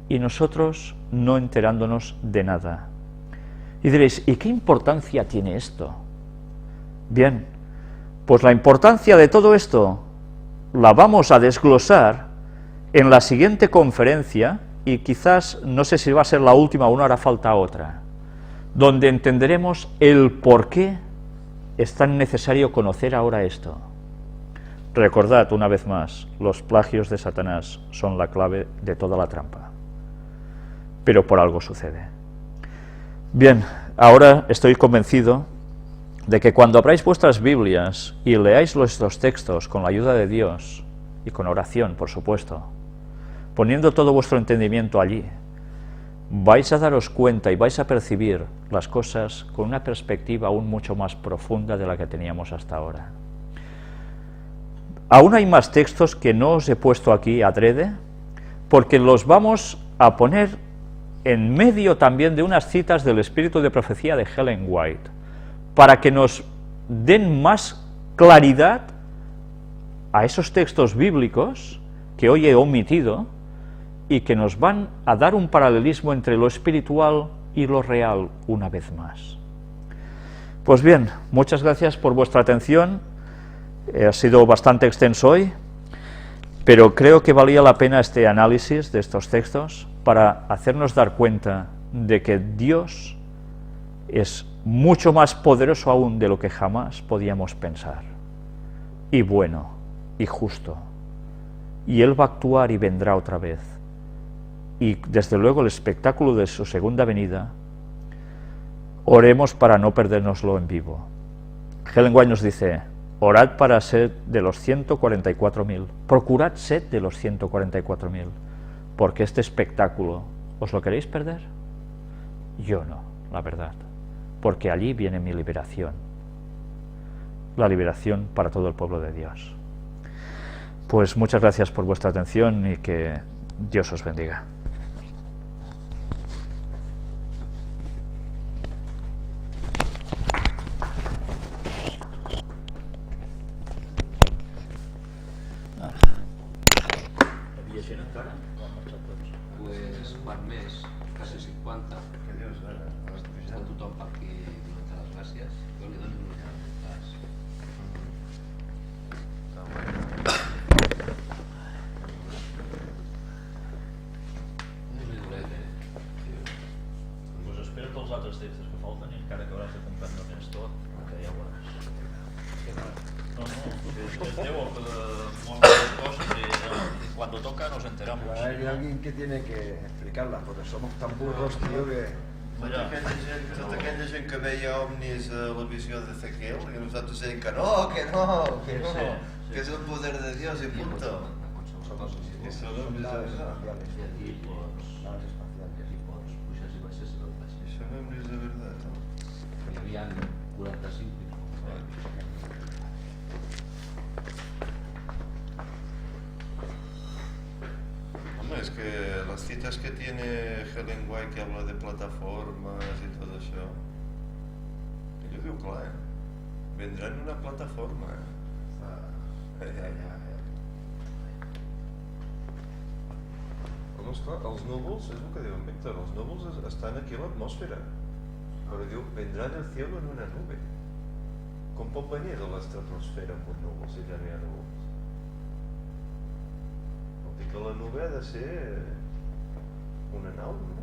y nosotros no enterándonos de nada. Y diréis, ¿y qué importancia tiene esto? Bien, pues la importancia de todo esto la vamos a desglosar en la siguiente conferencia, y quizás, no sé si va a ser la última o no hará falta otra, donde entenderemos el por qué es tan necesario conocer ahora esto. Recordad una vez más, los plagios de Satanás son la clave de toda la trampa, pero por algo sucede. Bien, ahora estoy convencido de que cuando abráis vuestras Biblias y leáis estos textos con la ayuda de Dios, y con oración, por supuesto, poniendo todo vuestro entendimiento allí, vais a daros cuenta y vais a percibir las cosas con una perspectiva aún mucho más profunda de la que teníamos hasta ahora. Aún hay más textos que no os he puesto aquí adrede, porque los vamos a poner en medio también de unas citas del espíritu de profecía de Ellen White, para que nos den más claridad a esos textos bíblicos que hoy he omitido, y que nos van a dar un paralelismo entre lo espiritual y lo real una vez más. Pues bien, muchas gracias por vuestra atención. Ha sido bastante extenso hoy, pero creo que valía la pena este análisis de estos textos para hacernos dar cuenta de que Dios es mucho más poderoso aún de lo que jamás podíamos pensar, y bueno, y justo, y Él va a actuar y vendrá otra vez. Y desde luego el espectáculo de su segunda venida, oremos para no perdérnoslo en vivo. Ellen White nos dice, orad para ser de los 144.000, procurad ser de los 144.000, porque este espectáculo, ¿os lo queréis perder? Yo no, la verdad, porque allí viene mi liberación, la liberación para todo el pueblo de Dios. Pues muchas gracias por vuestra atención y que Dios os bendiga. Pues van més, quasi 50. Està tothom per aquí donant les gràcies. Jo li dono un cas. Pues espero tots els altres textos que falten, i encara que hauràs de comprar no tens tot, que ja ho veuràs. No, és Déu el que mostra les coses, i quan tothom toca nos enteramos. Pero hay alguien que tiene que explicarlas, porque somos tan burros, tío, que... Tota aquella gent que veia ovnis a la visió de Ezequiel i nosaltres deien que no, que és el poder de Dios y punto. Eso no Son és naves verdad. espaciales. I aquí pots, Naves espaciales. aquí pots puixes i baixes i tot baixes. Això no és de verdad, no? Hi havia 45 Hombre, es que las citas que tiene Helen White que habla de plataformas y todo això, ell ho diu clar, vendrà en una plataforma, Home, esclar, els núvols, és el que diu en Víctor, els núvols estan aquí a l'atmosfera, però diu, vendrà en el cielo en una nube. Com pot venir de l'estratosfera amb un núvol si ja no hi ha núvols? Vol dir que la nube ha de ser una nau, no?